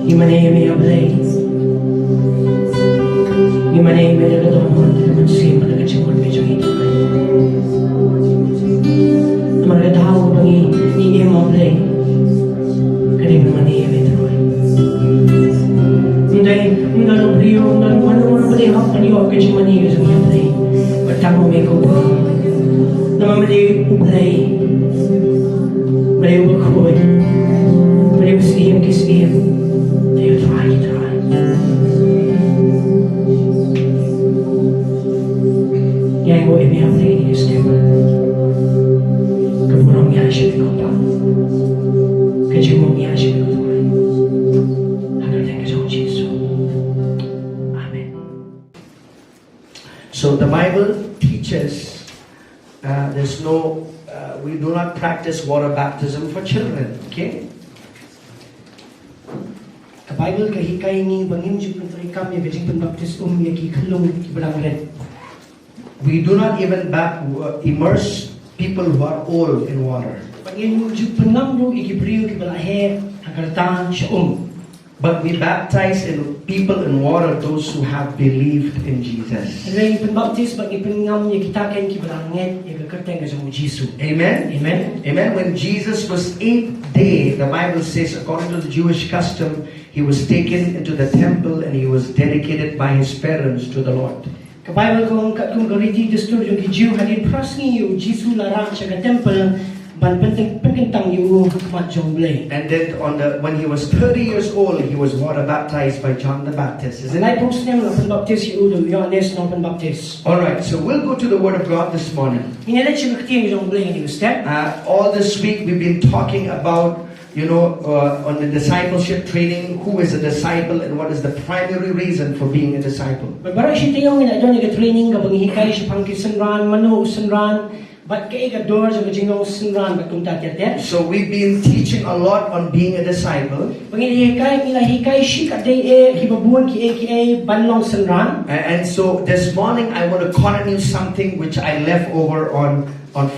Jingmane me ablay. Jingmane me daga domon man sim daga chimon me jangi tabay. Amar daw bangi ni em ablay. Kani Jingmane me troy. Ndai brio ndan manu ablay hak kani o ke Jingmane me jangi ablay. Bertamo me ko. Nama me ablay. Beliau berkhuat, beliau sekian, beliau try. Yang mau ini apa ini step? Keburang yang asyik kau, kejumung yang asyik kau tuai. Agar tengok jauh Yesus. Amen. So the Bible teaches there's no. We do not practice water baptism for children, okay? The Bible kahikai ni bangin jupun terikam ya kajing penbaptis ya ki kelung ki berangret. We do not even immerse people who are old in water. Bangin jupun namru iki brio ki belahe agartan syum. But we baptize people in water those who have believed in Jesus. Rai penbaptis bagi pengam ya kita kan ki berangret ya kekerteng ke jamu Yesus. Amen? Amen. Amen. When Jesus was 8th day, the Bible says, according to the Jewish custom, he was taken into the temple and he was dedicated by his parents to the Lord. Ka Bible kung gariti destur yung ki Jew hadin prasngi yung Yesus larang sa ka temple ban pentang yung mat jongle. And then when he was 30 years old, he was water baptized by John the Baptist. Isn't Lai it? pos nem na penbaptis yung Yohanes na penbaptis. All right, so we'll go to the Word of God this morning. Minalet siya kaktiyan yung jongle ni step. All this week we've been talking about, on the discipleship training, who is a disciple and what is the primary reason for being a disciple. Baru siya tayong ina doon yung training kapag hikay siya pangkisanran, manuhusanran, but kaya ka door sa kajingong sanran batung tatyatet. So we've been teaching a lot on being a disciple. Pangin hikay siya kaday kibabuan ki banlong sanran. And so this morning I want to continue something which I left over on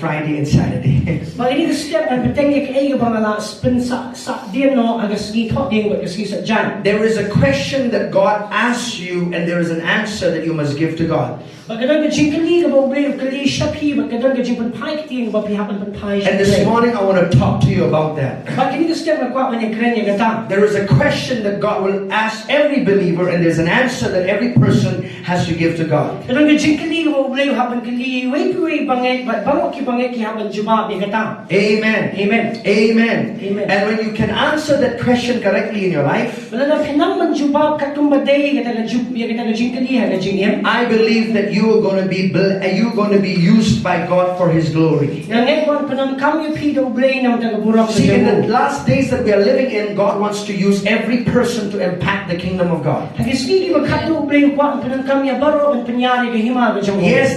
Friday and Saturday. Bagini step ang petengge kay ga bangala spin sa diyan no agas gi thok ding wat kasi sa jan. There is a question that God asks you and there is an answer that you must give to God. Bagadang ga jingkali ga boble kali shapi bagadang ga jingpan pai kiting ba pihapan pan pai. And this morning I want to talk to you about that. Bagini step na kwa man kren ya gata. There is a question that God will ask every believer and there's an answer that every person has to give to God. Gadang ga jingkali ga boble hapan kali wei banget ba Amen. Amen. Amen. Amen. And when you can answer that question correctly in your life, I believe that you are going to be used by God for His glory. See, in the last days that we are living in, God wants to use every person to impact the kingdom of God. Yes,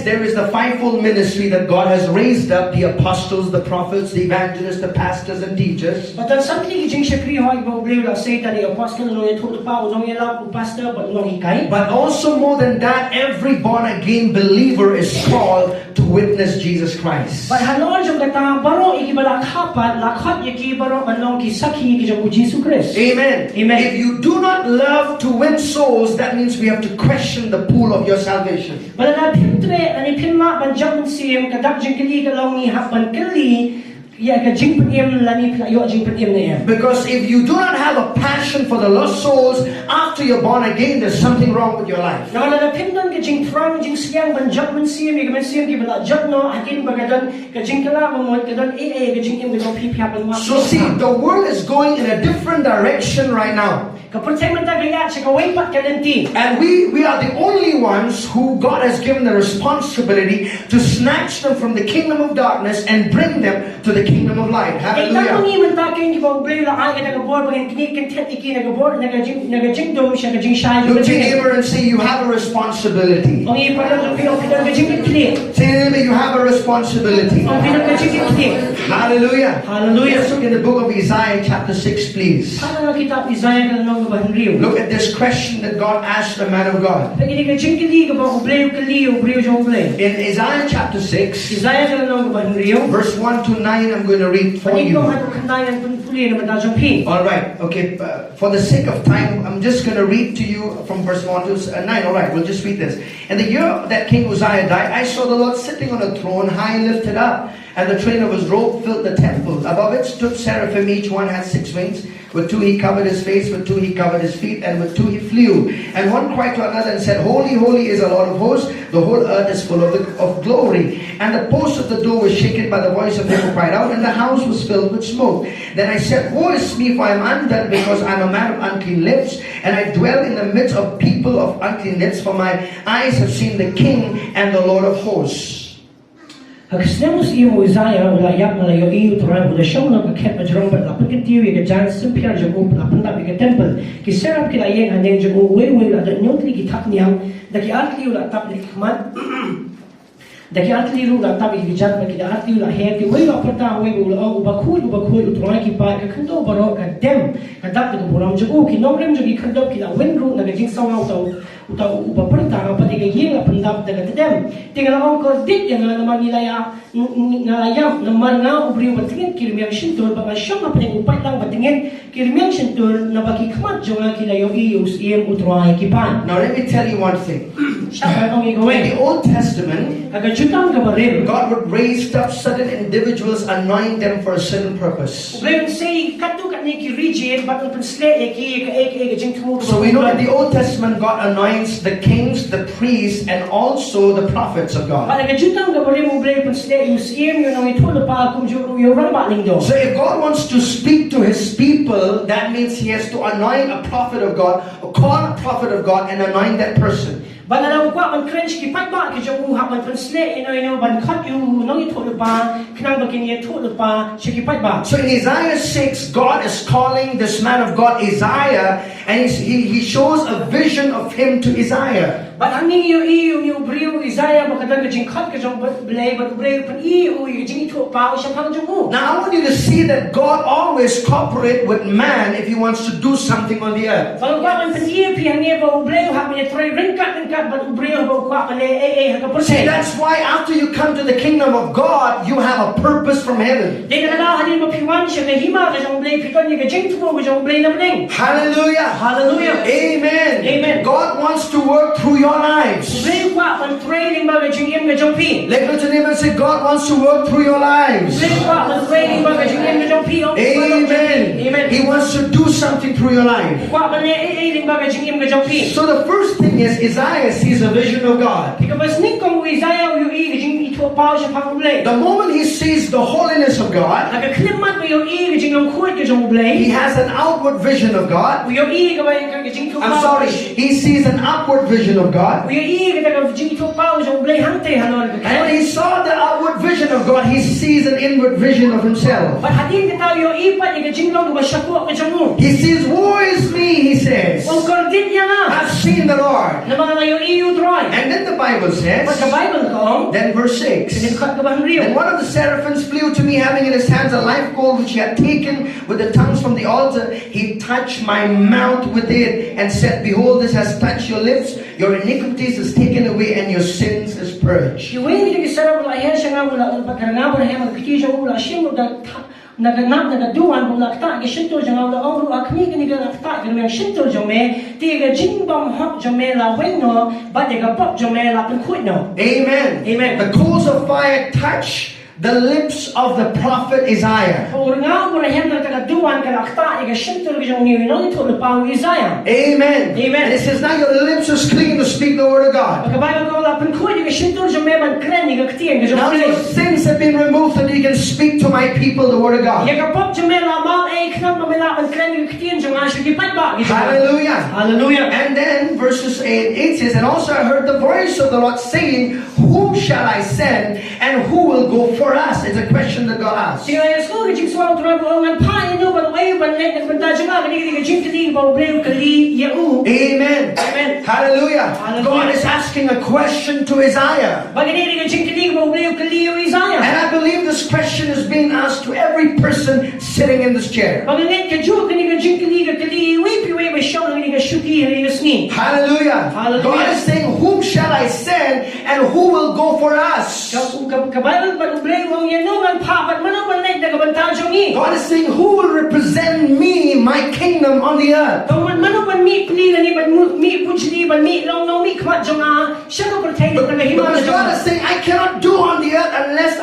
there is the fivefold ministry that God has raised up, the apostles, the prophets, the evangelists, the pastors and teachers. But also more than that, every born again believer is called to witness Jesus Christ. Amen. Amen. If you do not love to win souls, that means we have to question the pool of your salvation. Because if you do not have a passion for the lost souls after you're born again, there's something wrong with your life. So see, the world is going in a different direction right now. And we are the only ones who God has given the responsibility to snatch them from the kingdom of darkness and bring them to the kingdom of light. Hallelujah. Look to your neighbor and say, you have a responsibility. Tell him you have a responsibility. Hallelujah. Hallelujah. Let's look in the book of Isaiah chapter 6, please. Look at this question that God asked the man of God. In Isaiah chapter 6, verse 1 to 9 I'm going to read for Pani you. ko man kandayan puli na madajong pi. Alright, okay, for the sake of time, I'm just going to read to you from verse 1 to 9. Alright, we'll just read this. In the year that King Uzziah died, I saw the Lord sitting on a throne, high lifted up, and the train of his robe filled the temple. Above it stood seraphim, each one had 6 wings. With 2 he covered his face, with 2 he covered his feet, and with 2 he flew. And one cried to another and said, Holy, holy is the Lord of hosts, the whole earth is full of glory. And the post of the door was shaken by the voice of him who cried out, and the house was filled with smoke. Then I said, Woe is me, for I am undone, because I am a man of unclean lips, and I dwell in the midst of people of unclean lips, for my eyes have seen the King and the Lord of hosts. Kasnemos iyo Uzziah wala yak na layo iyo turan wala siyang nagkakit na jarong bat lapang kitiyo yung gajan simpiar jong lapang tabi ka temple kisarap kila yung aneng jong uwe la da nyotli kitap niyang daki atli wala tap ni kman daki atli la tabi gijan ba kila atli la heti we la pata we wala ubakul uturan ki pa ka kando baro ka dem ka dap ko buram jong kinomrem jong ikando kila wenru na gajing sawaw utaw ubaperta ang pati kayeng apandap daga tedem tinggal ang ko dit yang naman nilaya nalayam naman nga ubri batingin kirmiyang shintur baka siyang apeng upat lang batingin kirmiyang shintur na baki kmat jonga kilayo iyus iem utroay kipan. Now let me tell you one thing. In the Old Testament, God would raise up certain individuals, anoint them for a certain purpose. So we know in the Old Testament God anoints the kings, the priests, and also the prophets of God. So if God wants to speak to his people, that means he has to anoint a prophet of God, or call a prophet of God and anoint that person. So in Isaiah 6, God is calling this man of God Isaiah, and he shows a vision of him to Isaiah. Now I want you to see that God always cooperates with man if he wants to do something on the earth. See, that's why after you come to the kingdom of God, you have a purpose from heaven. Hallelujah. Hallelujah. Amen. Amen. God wants to work through your lives. Let go to neighbor and say, God wants to work through your lives. Amen. Amen. He wants to do something through your life. So the first thing is Isaiah sees a vision of God. The moment he sees the holiness of God, he has an outward vision of God. I'm sorry, he sees an outward vision of God. And when he saw the outward vision of God, he sees an inward vision of himself. He says, Woe is me, he says. I've seen the Lord. And then the Bible says, then verse 6, and one of the seraphims flew to me, having in his hands a live coal which he had taken with the tongues from the altar. He touched my mouth with it and said, Behold, this has touched your lips. Your iniquities is taken away and your sins is purged. Nagaduan bulakta gishinto jangaw la ongru akni kiniga lakta gilmeng shinto jome tiga jingbam hok jome la wenno badega pop jome la penkuitno. Amen. Amen. The coals of fire touch the lips of the prophet Isaiah. Amen. Amen. And it says, now your lips are clean to speak the word of God. Now your sins have been removed and you can speak to my people the word of God. Hallelujah. Hallelujah. And then verses 8 says, and also I heard the voice of the Lord saying, Whom shall I send and who will go for us? It's a question that God asks. Amen. Amen. Hallelujah. God is asking a question to Isaiah. And I believe this question is being asked to every person sitting in this chair. ni. Hallelujah. Hallelujah. God is saying, whom shall I send and who will go for us? Kabayal pa ublay wang yanungan papat manabanay na kabantao ni. God is saying, who will represent me, my kingdom on the earth? Kawan manaban mi pili ni ban mi pujli ban mi long no mi kmat jonga siya ko pertain na tagahiman Because God is saying, I cannot do on the earth unless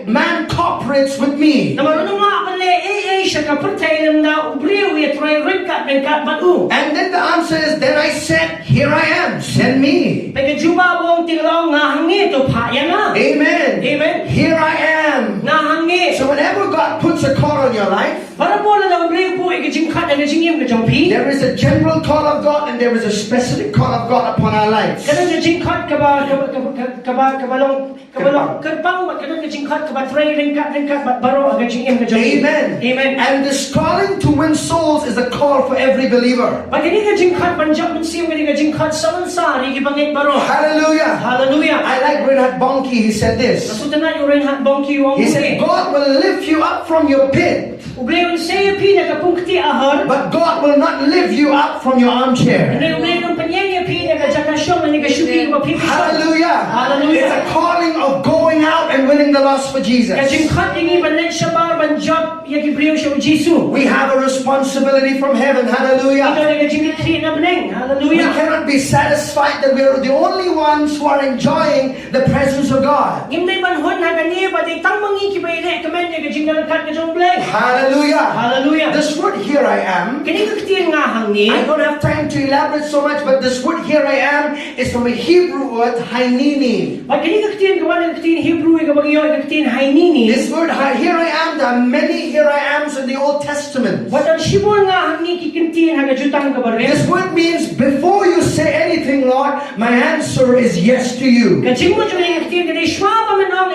man cooperates with me. Namarunong nga akale siya ka pertain na ubliw ya try rinkat bengkat batu. And then the answer is, then I said, here I am, send me. Pagkajuba wong tilong nga hangi to paya na. Amen. Amen. Here I am. Nga hangi. So whenever God puts a call on your life, Para po na ubliw po ikajingkat na kajingim kajongpi. there is a general call of God and there is a specific call of God upon our lives. Kadang kajingkat kabalong kerpang kadang kajingkat kaba tray ringkat baro kajingim kajongpi. Amen. Amen. And this calling to win souls is a call for every believer. Pag hindi kajingkat banjak mensiam hindi kajingkat samansa ni gibangit baro. Hallelujah. Hallelujah. I like Reinhard Bonnke. He said this. Nasutan na yung Reinhard Bonnke wong He said, God will lift you up from your pit, ubliw saya pina kapungkti ahar. but God will not lift you up from your armchair. Hindi ubliw ng panyanya pina kajakasyon ni kasyuki ko pipisyon. Hallelujah. Hallelujah. It's a calling of going out and winning the lost for Jesus. Kajingkat ini banet siya bar banjak ya gibriw siya Jesu. We have a responsibility from heaven. Ito Hallelujah. na kajingit na beneng. We Hallelujah. cannot be satisfied that we are the only ones who are enjoying the presence of God. Gimnay banhon hagani ba di tang mangi kibayle kamen ya kajinggal kat kajong blay. Hallelujah. Hallelujah. This word, here I am, Kini kaktiyan nga hangi. I don't have time to elaborate so much, but this word, here I am, is from a Hebrew word, hainini. Pag kini kaktiyan kawan kaktiyan Hebrew ka bagyo kaktiyan hainini. This word, here I am, there are many here I ams in the Old Testament. Wadang shibol nga hangi kikintiyan hagajutang kabargen. This word means, before you say anything, Lord, my answer is yes to you. Kajing mo jud kaktiyan kani shwaba menong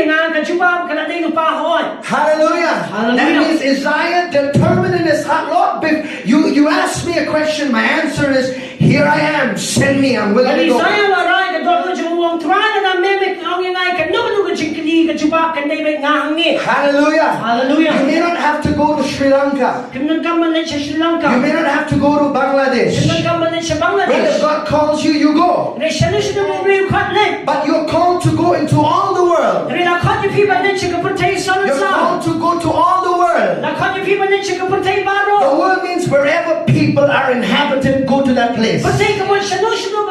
nga kajubab kana day pahon. Hallelujah. Hallelujah. That means Isaiah determined in his heart, Lord, you ask me a question, my answer is, here I am, send me, I'm willing to Kani go. saya waray kadol ko jumuwang trana na memek ang ingay kanong kajingkili kajubab kanday nga hangi. Hallelujah. Hallelujah. You may not have to go to Sri Lanka. Kimnan ka man sa Sri Lanka. You may not have to go to Bangladesh. Kimnan ka man sa But if Bangladesh. God calls you, you go. Re siya mo rin katlet. But you're called to go into all the world. Re nakot yung piba din siya kapurtay sa You're called to go to all the world. Nakot yung piba din siya kapurtay The baro. world means wherever people are inhabited, go to that place. Patay ka mo siya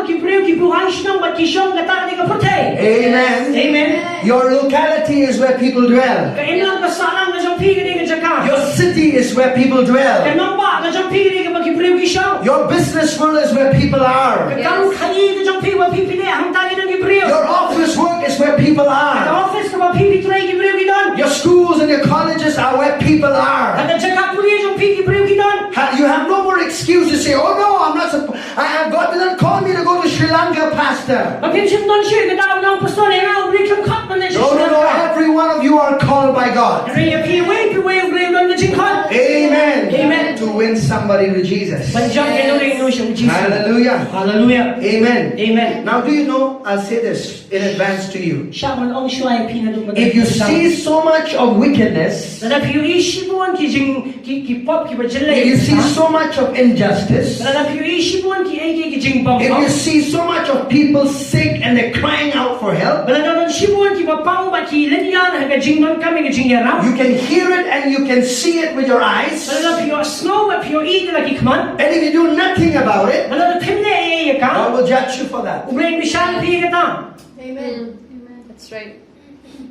magkibriw kibuhan siya magkisyong gata ni kapurtay. Amen. Amen. Your locality is where people dwell. Kailang kasalang na siyang pigi ni kajaka. Your city is where people dwell. Kanong ba na siyang pigi ni magkibriw kisyong. Your business world is where people are. Kakang kayi na siyang piba pipili ang tagi ng kibriw. Your office work is where people Ang are. office ka ba pipitray kibriw gidon. Your schools and your colleges are where people are. Ang kajaka puli yung pigi kibriw gidon. You have no more excuse to say, oh no, I'm not supposed, God did not call me to go to Sri Lanka, Pastor. Pagkinsin doon siya, kadaw ng pastor, nga ubrik yung kat man na siya. No, every one of you are called by God. Piway, ubrik doon na kat. Amen. Amen. To win somebody to Jesus. Panjang kinuling no siya, Jesus. Hallelujah. Hallelujah. Amen. Amen. Now do you know, I'll say this in advance to you. Siya man ang siya ay pinadong If you see so much of wickedness, Nada piyo ishibuan ki pop ki bajele. if you see so much of injustice, Nada piyo ishibuan ki ay ki jing bang. if you see so much of people sick and they're crying out for help, Bala naman shibuan ki mapang ba ki linyan haga jing non kami ka jing yaram. you can hear it and you can see it with your eyes. Nada piyo snow ba piyo eat na ki kman. And if you do nothing about it, Nada timne ay God ka. will judge you for that. Ubring bishan piyo ka. Amen. Amen. That's right.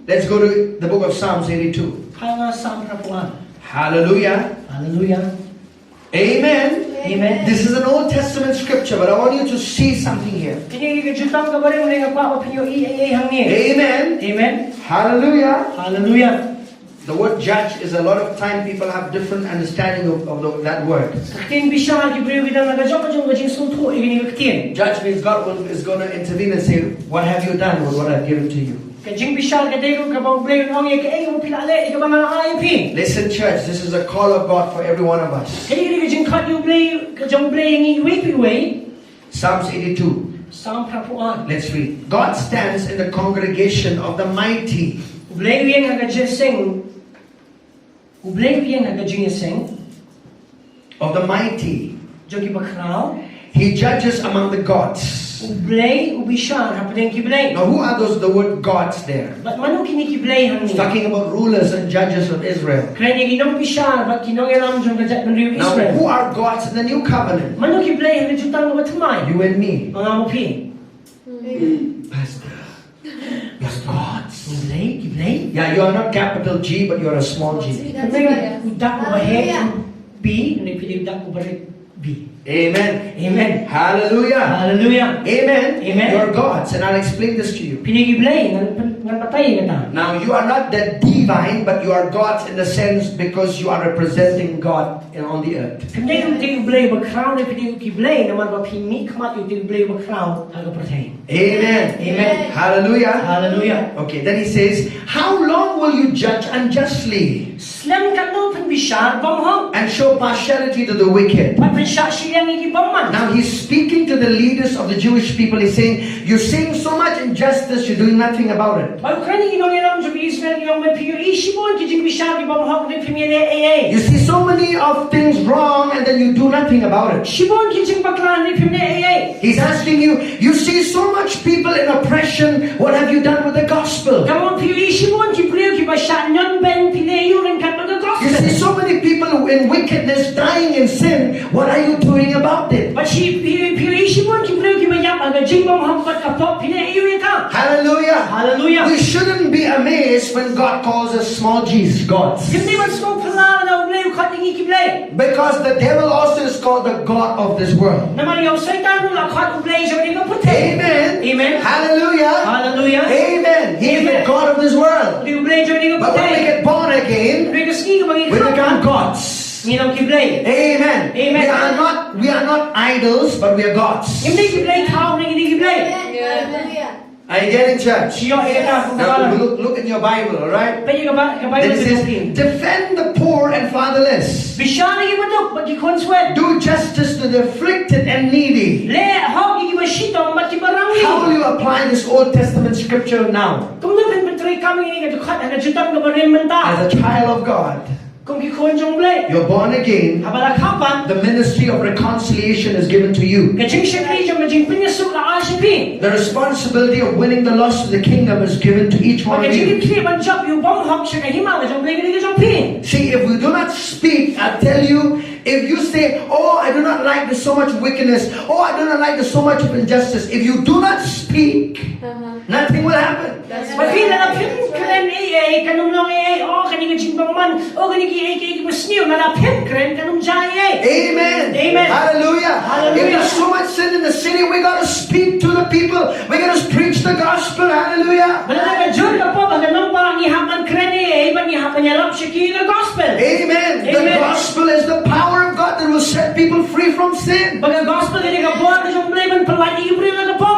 Let's go to the book of Psalms 82. Kaya nga sa prapuan. Hallelujah. Hallelujah. Amen. Amen. This is an Old Testament scripture, but I want you to see something here. Kini ka jutang ka bare mo nga pa piyo ay hangi. Amen. Amen. Hallelujah. Hallelujah. The word judge is a lot of time people have different understanding of that word. Katin bishan ki briyo bidang naga jok jong jing sulto igini katin. Judge means God is going to intervene and say, what have you done with what I've given to you? Kajing bishan ka dero ka ba briyo ngong ye ka ay mo pinale ka ba nga aypi. Listen, church, this is a call of God for every one of us. Kini ka jing kat yung briyo ka jong briyo ngi way. Psalms 82. Sam prapuan. Let's read. God stands in the congregation of the mighty. Briyo yang naga jeseng. Briyo yang naga jing seng. Of the mighty. Jogi bakrao. He judges among the gods. Ublay, ubishan, hapadeng kiblay. Now, who are those? The word gods there. But manu kini kiblay It's hangni. talking about rulers and judges of Israel. Kaya ginong bishan, but kinong ilam jong gajat ng riyo Now, Israel. who are gods in the new covenant? Manu kiblay hangni jutang ng matamay. You and me. Mga mupi. Pastor, you're gods. Kiblay, kiblay. Yeah, you are not capital G, but you are a small G. Kaya udak mo bahe B, ano yung udak mo bahe B. Amen. Amen. Hallelujah. Hallelujah. Amen. Amen. You're gods, and I'll explain this to you. Pinigiblay, ngan patay nga ta. Now, you are not the divine, but you are gods in the sense because you are representing God on the earth. Kanya yung tigiblay ba crown na pinigiblay naman ba pinikmat yung tigiblay ba crown aga patay. Amen. Amen. Hallelujah. Hallelujah. Okay, then he says, how long will you judge unjustly Slam kanu penbisar bamhong. and show partiality to the wicked? Penbisar siyang igibangman. Now he's speaking to the leaders of the Jewish people. He's saying, you're seeing so much injustice, you're doing nothing about it. Bago kani ginong ilam sa Israel yung may piyo isipon kijing bisar ibamhong ni pimiyene You see so many of things wrong and then you do nothing about it. Shibon kijing baklan ni pimiyene He's asking you, you see so much people in oppression, what have you done with the gospel? Kamon piyo isipon kibriyo kibasyan yon ben pineyo rin kat mga You see gospel. so many people in wickedness dying in sin, what are you doing about it? But si piyo isipon kibriyo kibayap aga jingbang hampat kapok pineyo rin ka. Hallelujah. Hallelujah. We shouldn't be amazed when God calls us small g's, gods. Hindi man smoke pala na ublay ukat ng ikiblay. Because the devil also is called the God of this world. Naman yung satan nung lakat ublay sa mga puti. Amen. Amen. Hallelujah. Hallelujah. Amen. He is the Amen. God of this world. Di ublay sa mga But when we puti. get born again, Regaski ka we become gods. Nginang kiblay. Amen. Amen. We are not idols, but we are gods. Hindi kiblay tao na hindi kiblay. Are you getting church? Siyo ay ka kung Now kabalan. look in your Bible, all right? Pwede ka ba Then kabayan it sa says, dupin? defend the poor and fatherless. Bisya na ibatok, ba't ikonswet? Do justice to the afflicted and needy. Le, hok ikibasitong, ba't ibarangli? How will you apply this Old Testament scripture now? Kung naman betray kami ini kadukat, nagjutang na barin menta. As a child of God, Kung ikonjong blay, you're born again. habala kapan, The ministry of reconciliation is given to you. kajing syakri jong majing pinyasok na asipin. The responsibility of winning the lost to the kingdom is given to each one of you. Kajing ipli man job yung bang hok siya kahima kajong blay kajong pin. See, if we do not speak, I tell you, if you say, oh, I do not like this so much wickedness, oh, I do not like this so much of injustice, if you do not speak, nothing will happen. Pagpila na pin kren kanong long o kani kajing bang man, o kani ki masniyo na pin kren kanong jay Amen. Amen. Hallelujah. Hallelujah. If there's so much sin in the city, we got to speak to the people. We got to preach the gospel. Hallelujah. Malalaga jud ka po ganong parang ihapan kren iban ihapan niya lang siya ki the gospel. Amen. The Amen. gospel is the power of God that will set people free from sin. Pag gospel kani ka po kajong blay man palagi ibre na ka po.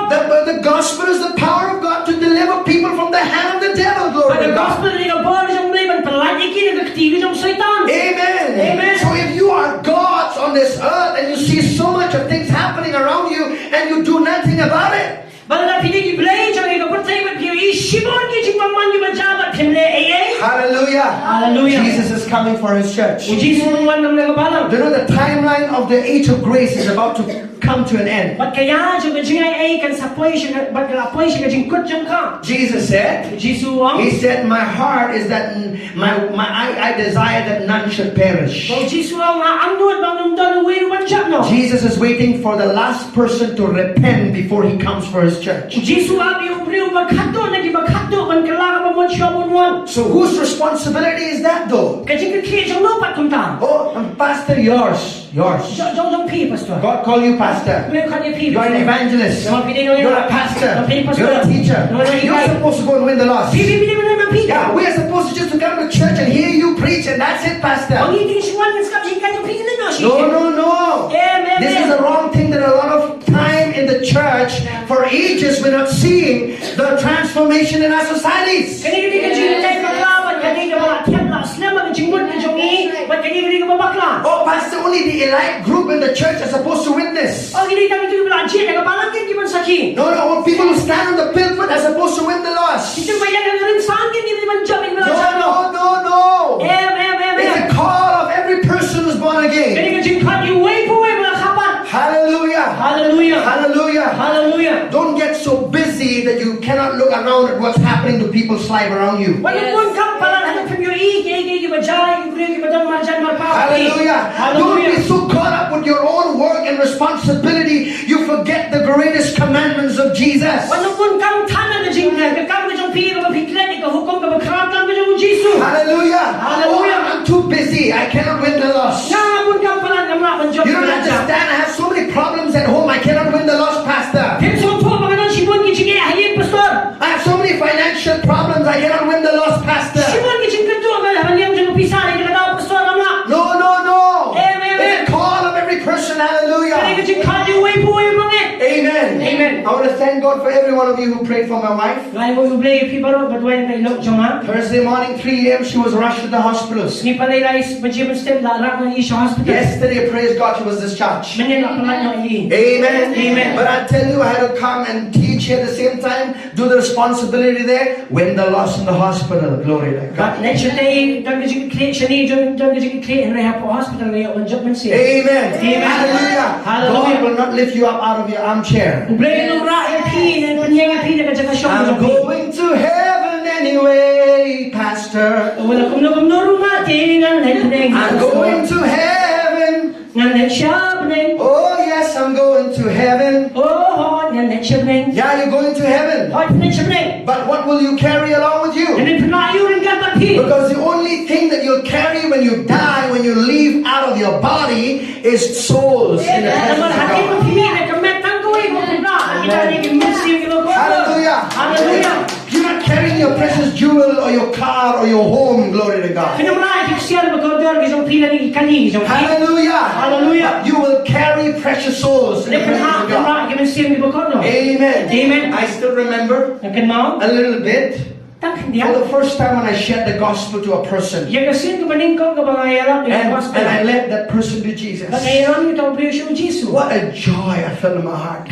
The gospel is the power of God to deliver people from the hand of the devil. Glory Pag to God. gospel kani ka po kajong blay man palagi kini nagtigil ng satan. Amen. Amen. So if you are gods on this earth and you see so much of things happening around you and you do nothing about it, Bala pinigi blay jang ka patay man piyo ishibon ki jing man yu bajabat pinle hallelujah. Hallelujah. Jesus is coming for his church. Uji sumuwan ng nagabalang. Do you know the timeline of the age of grace is about to come to an end? Ba't kaya jang kajing ay kan sapoy siya ba't kalapoy siya kajing kut jang ka? Jesus said, Jisuwang. He said, my heart is that I desire that none should perish. Kung Jisuwang nga ang nuwad bang nungdan uwi ruban siya no? Jesus is waiting for the last person to repent before he comes for his church. Jisuwang yung priyo magkato nagibagkato man kalaka pa mo siya bunwan. So whose responsibility is that though? Kajing kikri jang lupat kung ta. Oh, Pastor, yours. Jong pi pastor. God call you pastor. Ngayon kanya pi. You're an evangelist. You're a pastor. You're a teacher. You're supposed to go and win the lost. Bibili mo naman pi. Yeah, we are supposed to just to come to church and hear you preach and that's it, pastor. Ang iting siwan ng skapsi kanyang pi na no. No. Amen. This is the wrong thing that a lot of time in the church for ages we're not seeing the transformation in our societies. Kani kajing tayo maglaban kani ka mga tiyabla slema kajing mud kajing ba't kani ka babakla? Oh, pastor, only the elite group in the church are supposed to witness. O gini kami ito yung lanchi, nagabalangkin ki man saki. No, all people who stand on the pulpit are supposed to win the lost. Ito ba yan ang rin saan kini man jamin na sa No. It's a call of every person who's born Kani again. kajing kani way po mga kapat. Hallelujah. Hallelujah. Hallelujah. Hallelujah. Hallelujah. Don't get so busy that you cannot look around at what's happening to people's life around you. Hallelujah. Don't be so caught up with your own work and responsibility, you forget the greatest commandments of Jesus. Hallelujah. Hallelujah. I'm too busy. I cannot win the lost. You don't understand. I have so many problems at home. I cannot win the lost, Pastor. I have so many financial problems. I cannot win the lost, Pastor. No, no, no. It's a call of every person. Hallelujah. Amen. Amen. I want to thank God for every one of you who prayed for my wife. Thursday morning, 3 a.m., she was rushed to the hospitals. Yesterday, praise God, she was discharged. Amen. Amen. But I tell you, I had to come and teach here at the same time, do the responsibility there, win the loss in the hospital. Glory to God. Amen. Hallelujah. God will not lift you up out of your armchair. I'm going to heaven anyway, Pastor. I'm going to heaven. Oh yes, I'm going to heaven. Yeah, you're going to heaven. But what will you carry along with you? Because the only thing that you'll carry when you die, when you leave out of your body, is souls in the presence of God. Hallelujah. Hallelujah. You're not carrying your precious jewel or your car or your home. Glory to God. Hallelujah. Hallelujah. You will carry precious souls in the presence of God. Amen. Amen. I still remember a little bit. For the first time when I shared the gospel to a person, and I led that person to Jesus, what a joy I felt in my heart.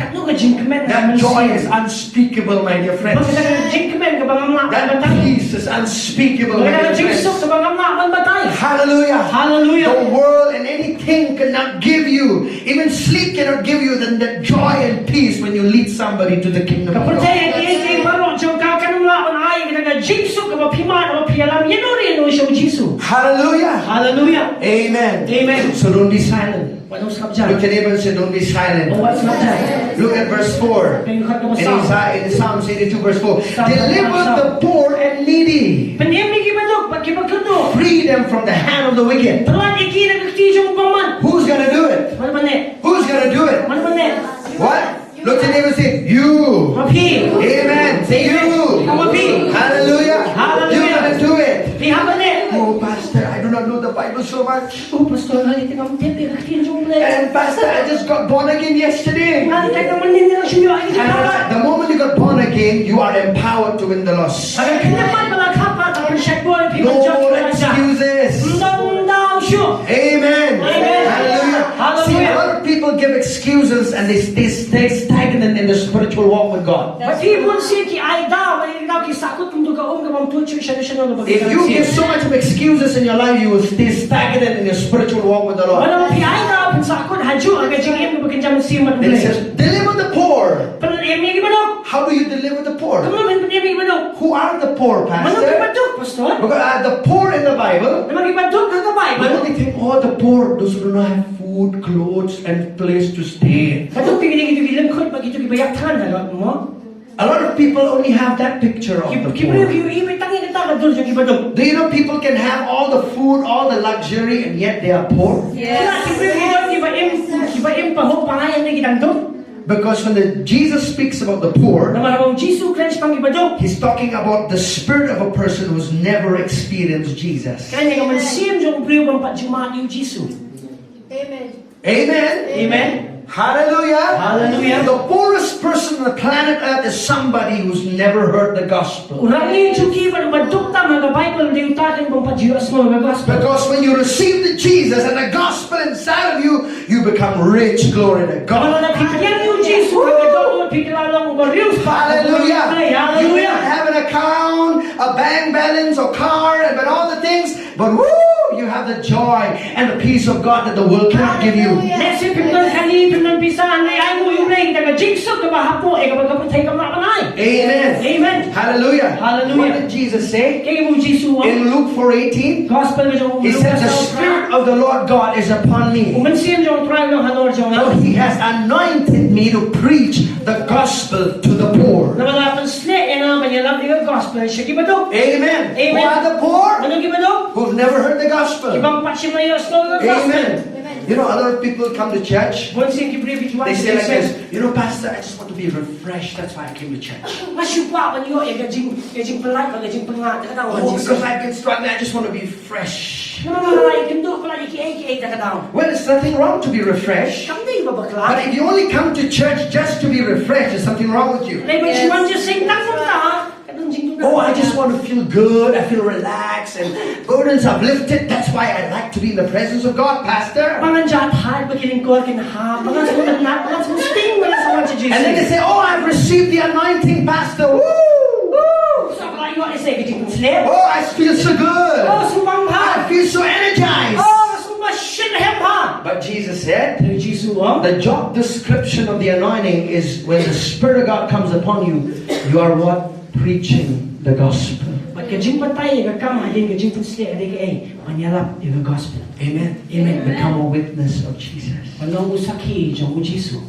That joy is unspeakable, my dear friends. That peace is unspeakable, my dear friends. Hallelujah. Hallelujah. The world and anything cannot give you, even sleep cannot give you that joy and peace when you lead somebody to the kingdom of God. Hallelujah. Hallelujah. Amen. Amen. So don't be silent. Look at your neighbor and say, don't be silent. Look at verse 4. In Psalms 82 verse 4. Deliver the poor and needy. Free them from the hand of the wicked. Who's going to do it? Who's going to do it? What? Look at your neighbor and say, you. Amen. Say you. Hallelujah. You're going to do it. Oh, Pastor, I do not know the Bible so much. And Pastor, I just got born again yesterday. And the moment you got born again, you are empowered to win the lost. No more excuses. Amen. Hallelujah. See, a lot of people give excuses and they stay stagnant in the spiritual walk with God. If you give so much of excuses in your life, you will stay stagnant in your spiritual walk with the Lord. And He says, deliver the poor. How do you deliver the poor? Who are the poor, Pastor? Because the poor in the Bible, we only think, oh, the poor, those who do not have food, clothes, and place to stay. A lot of people only have that picture of the poor. Do you know people can have all the food, all the luxury, and yet they are poor? Because when Jesus speaks about the poor, He's talking about the spirit of a person who's never experienced Jesus. Amen. Amen. Amen. Hallelujah. Hallelujah. The poorest person on the planet Earth is somebody who's never heard the gospel. Because when you receive the Jesus and the gospel inside of you, you become rich. Glory to God. Hallelujah. You may not have an account, a bank balance, or car, but all the things. But woo, you you have the joy and the peace of God that the world cannot give you. Let's say pimnon kani pimnon pisan ay mo yung ring daga jigsok ka bahapo ay kapag kapatay ka makanay. Amen. Amen. Hallelujah. Hallelujah. What did Jesus say? Kaya mo Jisu In Luke 4:18, gospel ka jong He said, the Spirit of the Lord God is upon me. umansim jong trial ng hanor jong For He has anointed me to preach the gospel to the poor. na wala pang sle na manyalam ng gospel siya gibadok. Amen. Amen. Who are the poor? Ano gibadok? Who've never heard the gospel. Ibang patsi mo yung gospel. Amen. You know, a lot of people come to church. Bonsin ki privi ki They say like this, you know, Pastor, I just want to be refreshed. That's why I came to church. Masupa man yo e gajing pelat gajing pengat ka daw. Oh, because I've been struggling, I just want to be fresh. No, like do pala ki ka daw. Well, there's nothing wrong to be refreshed. Kamdi ba But bakla? if you only come to church just to be refreshed, there's something wrong with you. Like when she wants to sing tak mo ta. Oh, I just want to feel good. I feel relaxed and burdens are lifted. That's why I like to be in the presence of God, Pastor. Panganjat hard bakiling ko kin ha. Pangas mo nat, pangas mo sting wala sa mga Jesus. And then they say, oh, I've received the anointing, Pastor. Woo! Woo! Sa pala yo ay say gajing slip. Oh, I feel so good. Oh, sumang I ha. feel so energized. Oh, sumang shit hem ha. But Jesus said, Pero Jesus oh. the job description of the anointing is when the Spirit of God comes upon you, you are what? Preaching the gospel. But gajing patay ka kam hadin gajing slip ay ay manyalap yung gospel. Amen. Amen. Become a witness of Jesus. Manong usaki jong Jesus.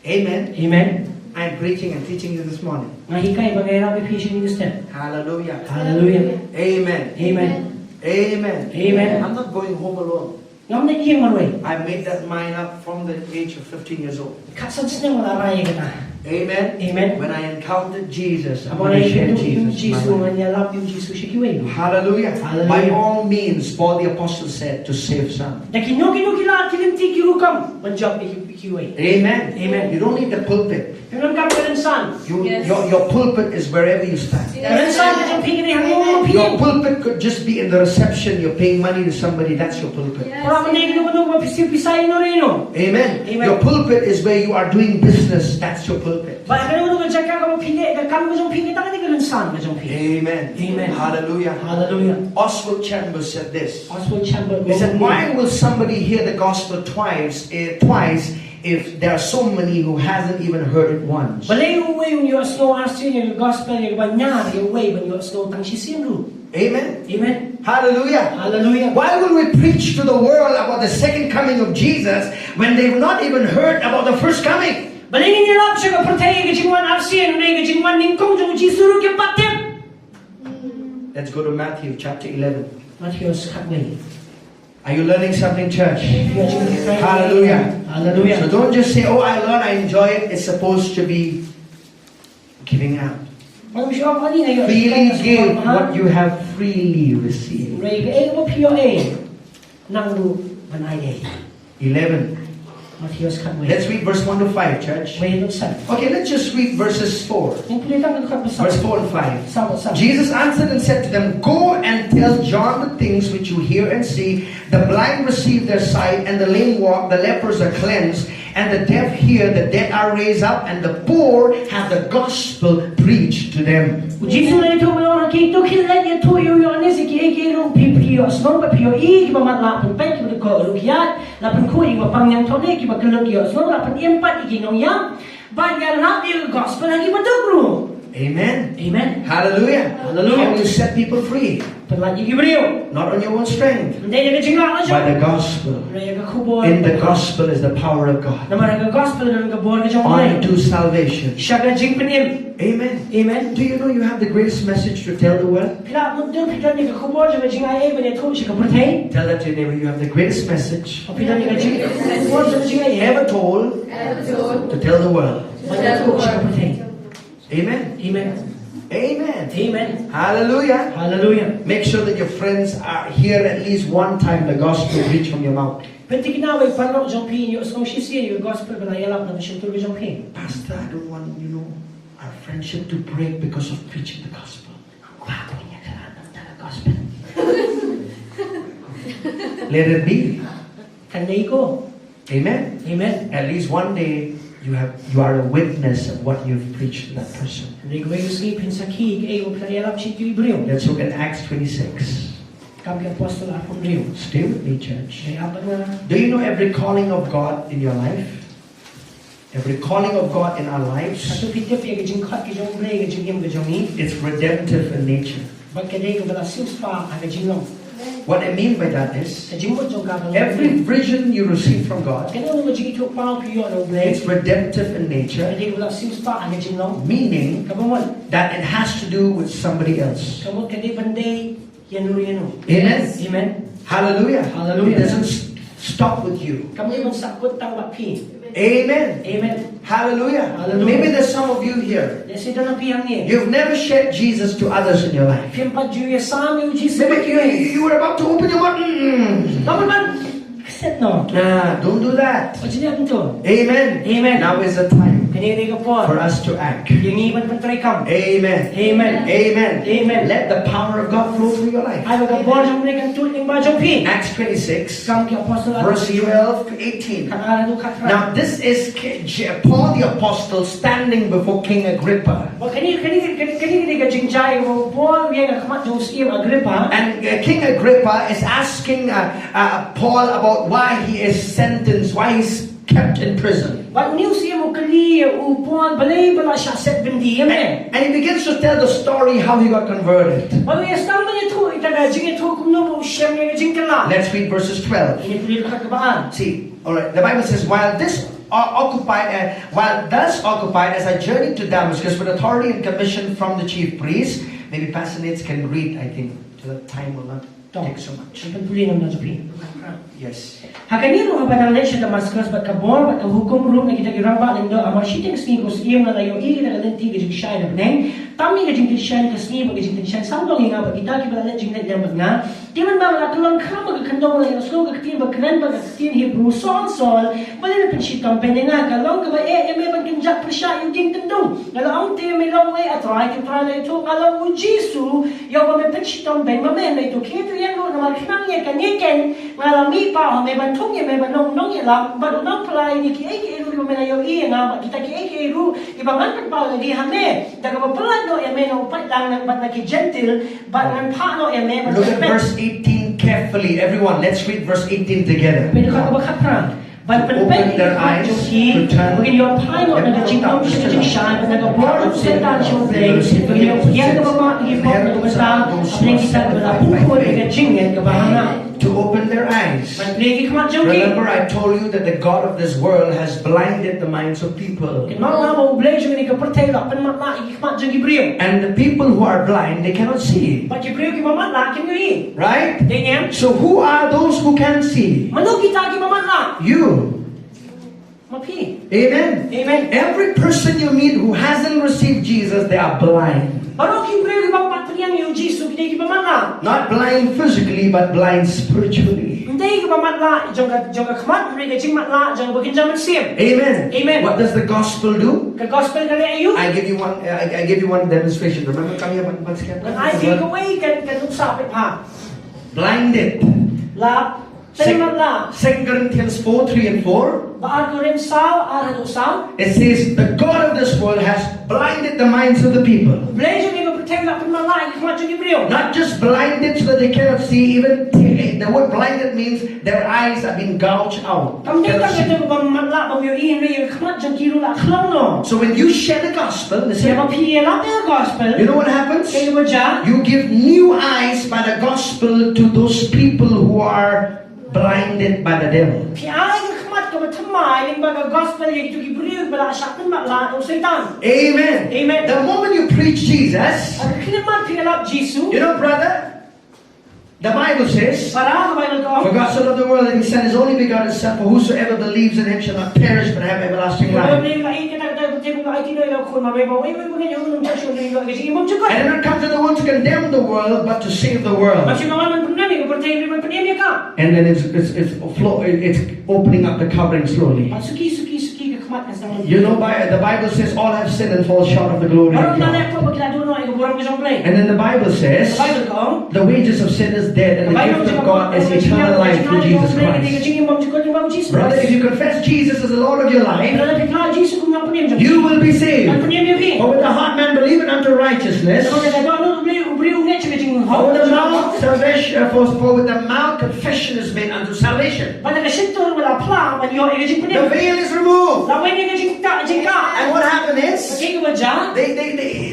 Amen. Amen. I'm preaching and teaching you this morning. Mahikay bangayra bi fishing in step. Hallelujah. Hallelujah. Amen. Amen. Amen. Amen. I'm not going home alone. Ngam na iyang marway. I made that mind up from the age of 15 years old. Kasans na wala raya kita. Amen. Amen. When I encountered Jesus, I'm Amo going na to share yung Jesus. Jesus in my life. manyalap yung Jesus siya kiway. Hallelujah. Hallelujah. By all means, Paul the Apostle said, to save some. Na kinukila kilimti kirukam manjab kiway. Amen. Amen. You don't need the pulpit. Ganun ka kalansan. Yes. Your pulpit is wherever you stand. Kalansan ka dyan pingin hanggang mga Your pingin. pulpit could just be in the reception. You're paying money to somebody. That's your pulpit. Para mo na yung pisay no rino. Amen. Amen. Your pulpit is where you are doing business. That's your pulpit. Ba ganun ka dyan ka mapili. Kakam ka dyan pingin. Taka di kalansan ka dyan pingin. Amen. Amen. Hallelujah. Hallelujah. Oswald Chambers said this. Oswald Chambers. He said, why will somebody hear the gospel twice if there are so many who hasn't even heard it once? Balay yung way yung snow asin yung gospel yung banyar yung way when yung snow tang sisinru. Amen. Amen. Hallelujah. Hallelujah. Why will we preach to the world about the second coming of Jesus when they've not even heard about the first coming? Balay yung nilap siya ka pertay gajingwan asin na gajingwan ningkong yung jisuru yung patim. Let's go to Matthew chapter 11. Matthews Katway. Are you learning something, church? Hallelujah. Hallelujah. So don't just say, oh, I learned, I enjoy it. It's supposed to be giving out. Freely give what you have freely received. 11. Matthews Katway. Let's read verse 1 to 5, church. Okay, let's just read verses 4. Verse 4 and 5. Jesus answered and said to them, go and tell John the things which you hear and see. The blind receive their sight, and the lame walk, the lepers are cleansed, and the deaf hear, the dead are raised up, and the poor have the gospel preached to them. Amen. Amen. Hallelujah. Hallelujah. How will you set people free? Not on your own strength. By the gospel. In the gospel is the power of God. Unto salvation. Amen. Amen. Do you know you have the greatest message to tell the world? Tell that to your neighbor, you have the greatest message ever told to tell the world. Amen. Amen. Amen. Amen. Hallelujah. Hallelujah. Make sure that your friends are here at least one time the gospel reach from your mouth. Pastor, I don't want, our friendship to break because of preaching the gospel. Let it be. Amen. Amen. At least one day you are a witness of what you've preached to that person. Let's look at Acts 26. Kami apostol akong rio. Stay with me, church. May apat na. Do you know every calling of God in your life? Every calling of God in our lives, Satu fitip ya gajing kat gajong bre gajing im gajong ni. it's redemptive in nature. Bag kadai ko bala simspa ang gajing long. What I mean by that is, Gajing mo jong kabal. every vision you receive from God, Kaya mo gajing ito pao kiyo ano bre. it's redemptive in nature, Kadai ko bala simspa ang gajing long. meaning Kabamon. that it has to do with somebody else. Kamu kadai bandai yanu yanu. Amen. Amen. Hallelujah. Hallelujah. It doesn't stop with you. Kamu ibang sakot tang bapi. Amen. Amen. Hallelujah. Hallelujah. Maybe there's some of you here. Desi ito na piyang ni. You've never shared Jesus to others in your life. Fimpat juya sami uji Maybe you were about to open your mouth. Kamu man. Kaset no. Nah, don't do that. O jadi apa tu? Amen. Amen. Now is the time Kini ka po. for us to act. Yung iban pantry kam. Amen. Amen. Amen. Amen. Let the power of God flow through your life. Ay baga po jong mereka tulit ng bajong pi. Acts 26, Kam ki apostol verse 12 to 18. Kakala tu katra. Now this is Paul the Apostle standing before King Agrippa. Kani ka jingjay mo po yang kamat jong sim Agrippa. And King Agrippa is asking Paul about why he is sentenced, why he's kept in prison. But new sim mo kali upon balay bala siya set bindi yame. And he begins to tell the story how he got converted. Bago ya stam ba tu itaga jing tu kum no mo shem nga jing kala. Let's read verses 12. Ini pulil kakabaan. See, all right. The Bible says, while thus occupied, as I journeyed to Damascus with authority and commission from the chief priest. Maybe Pastor Nates can read. I think so the time will not take so much. Siya pulil ng najupi. Yes. Hakaniro habanang siya Damascus bat kabor bat hukum rum na kita giramba lindo amar shiting sni ko siyem na layo igi na kalenti gajing siya na neng tami gajing siya ka sni gajing siya samdong nga ba kita ki bala jing na yang nga timan ba wala tulang kam magkandong na yung sloga katin ba kren ba katin Hebrew sol bali na pinshitang penenga kalong ka ba may bagkinjak pa siya yung ding tendong ngalo ang ti may long way atry na ito ngalo u Jesu yo ba may pinshitang ben mamen na ito kito yan ro na magkinang ya kaniken ngalo mi pa may bantong ya may banong nong ya la ba nong pala ni ki ay ru mo na yo i nga kita ki ay ru ibangan pa di hame daga ba pala no ya may no pat lang nang bat na ki gentle ba nang pa no ya may Look at verse 18 carefully, everyone. Let's read verse 18 together. Pwede ka ba kapra? But Open their eyes to turn. Pagin yung paano na naging siya siya, nag-abort sa tan siya play. Pagin yung yan ka ba mga ipot na basta apling kita wala pukul nagajingen ka ba na? To open their eyes. Magligi ka matjongki. Remember, I told you that the God of this world has blinded the minds of people. Mga mga ublay siya ni kapatay la pan matla iki ka matjongki brio. And the people who are blind, they cannot see. But you brio ki mamatla kim yui. Right? Danyam. So who are those who can see? Mano kita ki mamatla. You. Mapi. Amen. Amen. Every person you meet who hasn't received Jesus, they are blind. Baro ki brio ki bang patriyan yung Jesu ki mamatla. Not blind physically, but blind spiritually. Hindi ka mamatla, jong ka kamat, mereka jing matla, jong bakin jaman sim. Amen. Amen. What does the gospel do? Ka gospel kali ayu. I give you one demonstration. Remember, come here, Nang ay fi ko way kan usapit ha. Blinded. La, matla. 2 Corinthians 4:3 and 4. Baad ko rin sao, aran usaw. It says the God of this world has blinded the minds of the people. Blejo ni ko pretend na pun malai ka macho gibriyo. Not just blinded so that they cannot see, even the word blinded means their eyes have been gouged out. Kam Cannot ka see. ko bang matla bang yo in re ka macho giro la khlong no. So when you share the gospel, Siya listen, mapi la the gospel. you know what happens? Kaya mo ja. You give new eyes by the gospel to those people who are blinded by the devil. Pi ay ka kamat ka matamay ling baga gospel yung ito gibriyo bala siya pun matla o satan. Amen. Amen. The moment you preach Jesus, Ang kinaman pinalap Jesu. you know, brother, the Bible says, Para ka Bible ko. for God so loved the world that He sent His only begotten Son, for whosoever believes in Him shall not perish but have everlasting life. And did not come to the world to condemn the world, but to save the world. And then it's opening up the covering slowly. You know, the Bible says all have sinned and fall short of the glory of God. And then the Bible says the wages of sin is death, and the gift of God is eternal life through Jesus Christ. Brother, if you confess Jesus as the Lord of your life, you will be saved. For with the heart man believing unto righteousness, for with the mouth Salvation, for with the mouth confession is made unto salvation. Pada kasintor wala pla man yo e jing The panim. veil is removed. La wen e jing ka. And what happened is, Kiki wa ja.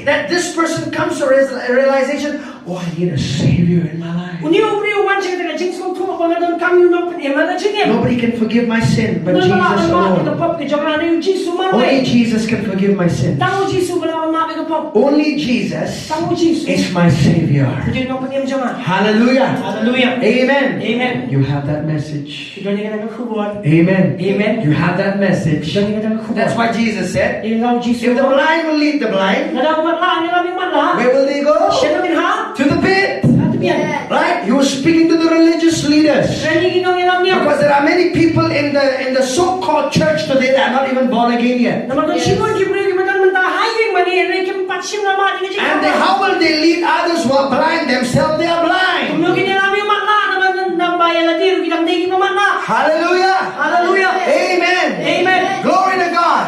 that this person comes to a realization, oh, I need a savior in my life. Uni ubri wan jing ta jing song tu ko na don kam yu no panim na jing em. Nobody can forgive my sin but Jesus Ito alone. pop ke jong ani Jisu man Only we. Jesus can forgive my sins. Tamo Jisu wala ma ke pop. Only Jesus Tamo Jisu. is my savior. Ito no panim jong. Hallelujah. Hallelujah. Amen. Amen. You have that message. Ito ni ka khubor. Amen. Amen. You have that message. Ito ni ka khubor. That's why Jesus said, Ilaw Jisu. if the blind will lead the blind, Nadaw matla ni laming matla. where will they go? Siya namin ha. To the pit. At biyan. Right? He was speaking to the religious leaders. Rani ginong ilam niya. Because there are many people in the so-called church today that are not even born again yet. Naman kung simon gibre gimadan man ta hayeng mani re kim patsim na ma ni And how will they lead others who are blind? Themselves they are blind. Kung gini lam yung matla naman nang bayan na diro kitang digi mo matla. Hallelujah. Hallelujah. Amen. Amen. Glory to God.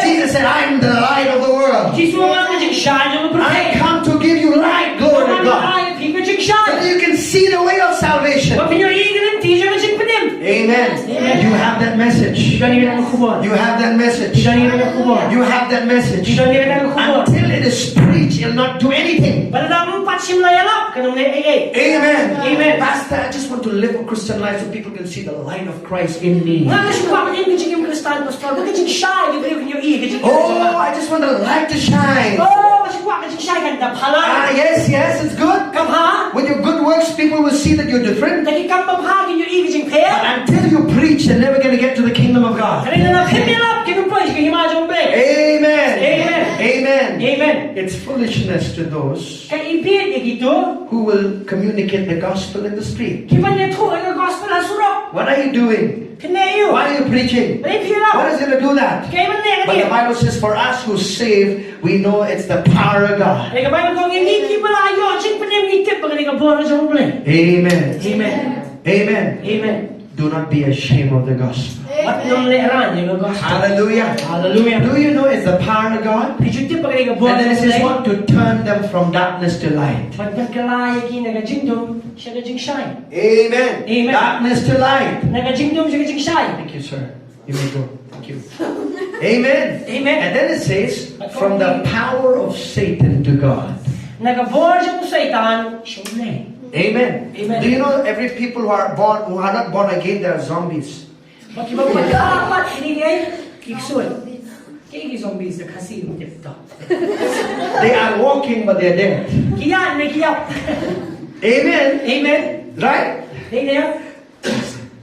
Jesus said, I am the light of the world. Jisu ang jing shine yung I pray. come to give you light. Glory to God. Ay finger jing So shine. that you can see the way of salvation. Wa pinyo igin ti jing jing panim. Amen. You have that message. Ito ni ka khubor. You have that message. Ito ni ka khubor. You have that message. Ito ni ka khubor. Until it is preached, it will not do anything. Balada mo patsim la yalap kanong ay. Amen. Amen. Pastor, I just want to live a Christian life so people can see the light of Christ in me. Nga kasi pa din ka jing kristan pastor. Ka jing shine gibre kinyo igin. Oh, I just want the light to shine. Oh, kasi pa ka jing shine kan da phala. Yes, it's good. Kam ha? With your good works, people will see that you're different. Dagi kam babha kinyo igin jing pe. But until you preach, they're never going to get to the kingdom of God. Kanina na himilap kinong praise kay himajong pe. Amen. Amen. Amen. Amen. It's foolishness to those Kay ibig igito. who will communicate the gospel in the street. Kipan niya to ang gospel ha surok. What are you doing? Kinayo. Why are you preaching? Ay pilap. What is going to do that? Kay man niya But the kaniya. Bible says for us who saved, we know it's the power of God. Ay kabay mo kung hindi kibala ayo jing panim itip pag ka bora jong pe. Amen. Amen. Amen. Amen. Do not be ashamed of the gospel. At nung leran yung gospel. Hallelujah. Hallelujah. Do you know it's the power of God? Pitutip pag ka And bora then it says jong pe. what? To turn them from darkness to light. Pagkalaya ki nagajingdom, siya gajing shine. Amen. Amen. Darkness to light. Nagajingdom, siya gajing shine. Thank you, sir. You may go. Thank you. Amen. Amen. And then it says, from the power of Satan to God. Nagabor siya mo sa itan, siya ulay. Amen. Amen. Do you know every people who are not born again, they are zombies. Bakit ba pagkakapat, hindi ay kiksuan. Kaya zombies na Khasi yung tipto. They are walking, but they are dead. Kiyan, may kiyap. Amen. Amen. Right? Amen.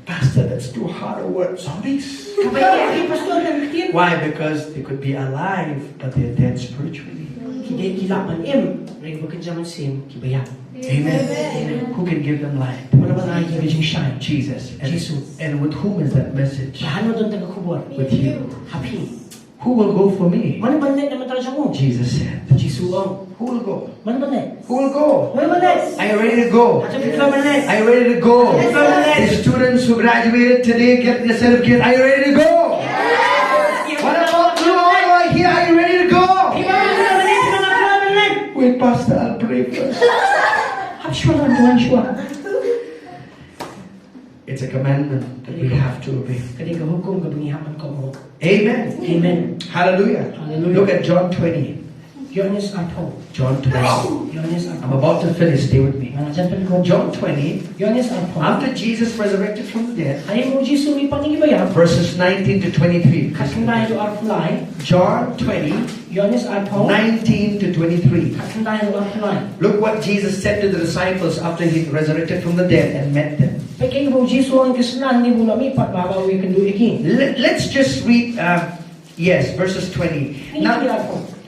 Pastor, that's too hard a word. Zombies. Kapag kaya pastor ng kitin. Why? Because they could be alive, but they are dead spiritually. Hindi kilapan im. Rin bakit jaman sim, kibayap. Amen. Who can give them light? Ano ba na yung gajing shine? Jesus. Jesus. And with whom is that message? Paano doon taga Khubor? With you. Happy. Who will go for me? Mana banday naman talaga mo? Jesus said. Jesus ang. Who will go? Mana banday? Who will go? Mana banday? Are you ready to go? Ato pitlo banday. Are you ready to go? Yes, sir. The students who graduated today get their certificate. Are you ready to go? What about you all right here? Are you ready to go? Wait, Pastor, I'll pray first. It's a commandment that we have to obey. Amen. Amen. Hallelujah. Hallelujah. Look at John 20. Yohanes Arpo. John 20. Yohanes I'm Arpo. about to finish. Stay with me. John John 20. Yohanes Arpo. After Jesus resurrected from the dead, Ayaw mo Jesus may paningibaya. verses 19 to 23. Kasandahin do Arpulay. John 20, Yohanes Arpo. 19 to 23. Kasandahin do Arpulay. Look what Jesus said to the disciples after he resurrected from the dead and met them. Pagkaya mo Jesus ang kasandahin ni mo nami pagbabawi kan do again. Let's just read, verses 20.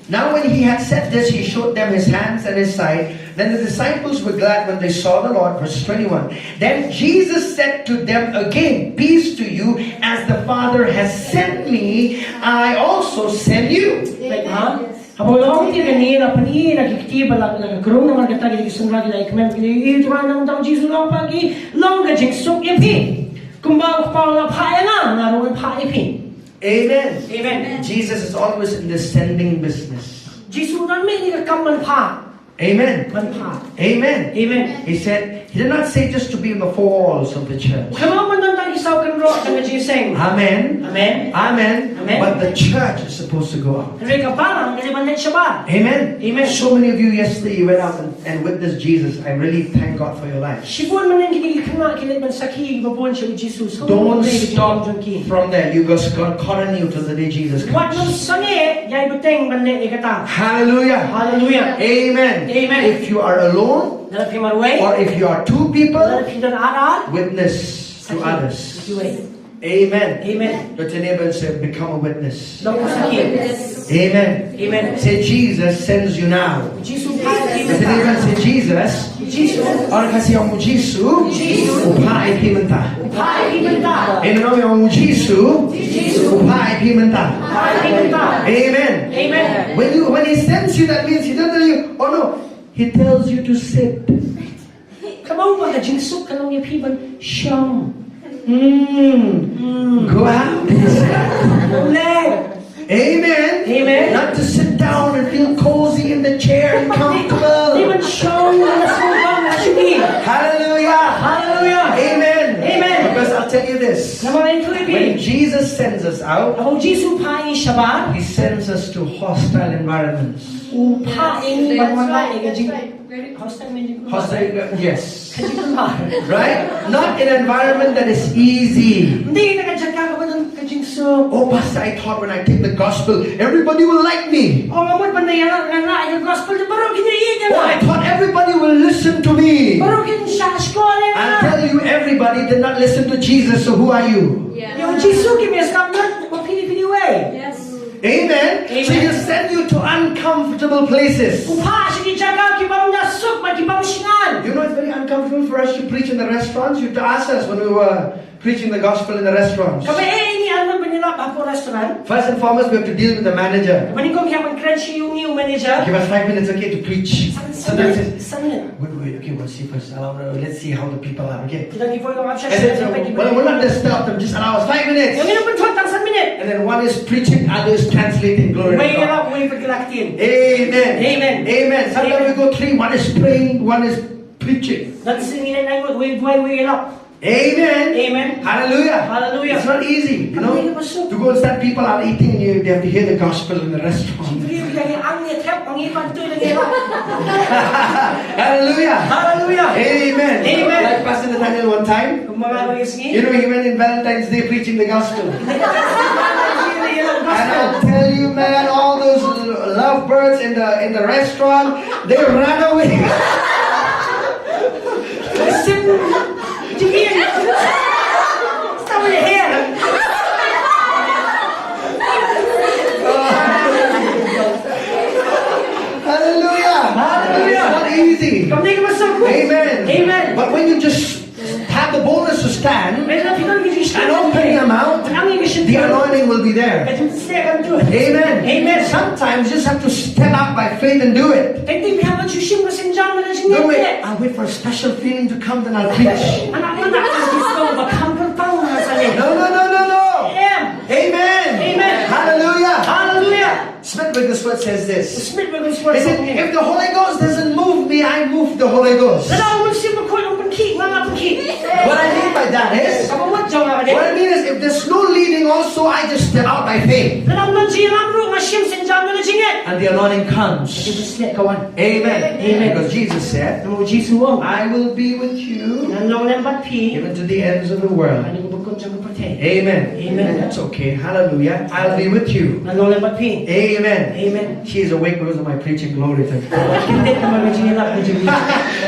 Now when he had said this, he showed them his hands and his side. Then the disciples were glad when they saw the Lord. Verse 21. Then Jesus said to them again, peace to you, as the Father has sent me, I also send you. Habang ako tinanira, panira, kikitiba lang nagkaroon naman katagi ng isang lagi na ikmem, ituran ng tao Jesus lang pagi, long gajing sok ipi. Kung ba pa wala paya na, naroon pa ipi. Amen. Amen. Jesus is always in the sending business. Jesus na may nagkaman pa. Amen. มันผ่าน Amen. Amen. He said, he did not say just to be in the four walls of the church. Kamo man tang isaw kan ro kan gising. Amen. Amen. Amen. Amen. But the church is supposed to go out. Re ka parang kali man siya ba? Amen. Amen. So many of you yesterday you went out and witnessed Jesus. I really thank God for your life. Sibon man ang ginikana kilit man sakhi babon siya Jesus. Don't stop from there. You got God continue till the day Jesus What no comes. sange yai beteng man le ikata. Hallelujah. Hallelujah. Amen. Amen. If you are alone Dalam firman way. or if you are two people, Dalam firman aral. witness to others. Amen. Amen. But your neighbor said, become a witness. Dalam sakhi. Amen. Amen. Say Jesus sends you now. Jesus Let the neighbor say Jesus. Jesus. Orang kasih orang Jesus. Upah IP mentah. Pai menta. Amen. Orang Jesus. Upah IP mentah. Pai menta. Amen. Amen. When he sends you, that means he doesn't tell you, oh no, he tells you to sit. Kamo ba ka jinsuk kanong ni piban sham. Go out. Amen. Amen. Not to sit down and feel cozy in the chair and comfortable. Even show na sumbang na siya. Hallelujah. Hallelujah. Amen. Amen. Because I'll tell you this. Naman ito When ibi. Jesus sends us out, Ako Jesus pai siya ba? he sends us to hostile environments. Upaing bagmala That's jing. right. Very Hostel mean Hostile, yes. Kajing ba? Right? Not in an environment that is easy. Hindi ka kajaka ka ba ng kajing so? Oh, Pastor, I thought when I take the gospel, everybody will like me. O ngamot bandayan na yung gospel na baro kinaiyan Oh, I na. thought everybody will listen to me. Baro kin siya skola I'll na. tell you, everybody did not listen to Jesus, so who are you? Yeah. Yung Jesus kimis kamnan mapili-pili way. Yes. Amen. Amen. So he send you to uncomfortable places. Upa sige jaga kibang nasuk magibang singan. You know, it's very uncomfortable for us to preach in the restaurants. You have to ask us when we were preaching the gospel in the restaurants. Kami ini ano ba nila ako restaurant? First and foremost, we have to deal with the manager. Kami kong kaya mag-crunchy yung new manager. Give us 5 minutes, okay, to preach. Sometimes it's, Sanit. wait, okay, we'll see first. Let's see how the people are, okay? Tidak ipo yung option. And then, so, well, we'll not disturb them, just allow us 5 minutes. Yung inapun tuwag tang 1 minute. And then one is preaching, other is translating. Glory to Way God. nila, way pagkalaktin. Amen. Amen. Amen. Sometimes we go 3, one is praying, one is preaching. That's the nila na yung way nila. Amen. Amen. Hallelujah. Hallelujah. It's not easy, you know, to go and start people are eating and they have to hear the gospel in the restaurant. Hallelujah. Hallelujah. Amen. Amen. Like Pastor Nathaniel one time, Kung mga you know, he went in Valentine's Day preaching the gospel. And I'll tell you, man, all those lovebirds in the restaurant, they ran away. Stop with your hair. Hallelujah. Hallelujah. It's not easy. Amen. Amen. But when you just have the boldness to stand and open your mouth, the anointing will be there. Amen. Amen. Sometimes you just have to step out by faith and do it. Don't wait. I'll wait for a special feeling to come, then I'll preach. No. Amen. Amen. Hallelujah. Hallelujah. Smith Wigglesworth says this. Smith He said, if the Holy Ghost doesn't move me, I move the Holy Ghost. What I mean by that is, what I mean is, if there's no leading also, I just step out by faith. And the anointing comes. Amen. Amen. Because Jesus said, I will be with you even to the ends of the world. Amen. Amen. That's okay. Hallelujah. I'll be with you. Amen. Amen. She is awake because of my preaching. Glory to God. Hallelujah.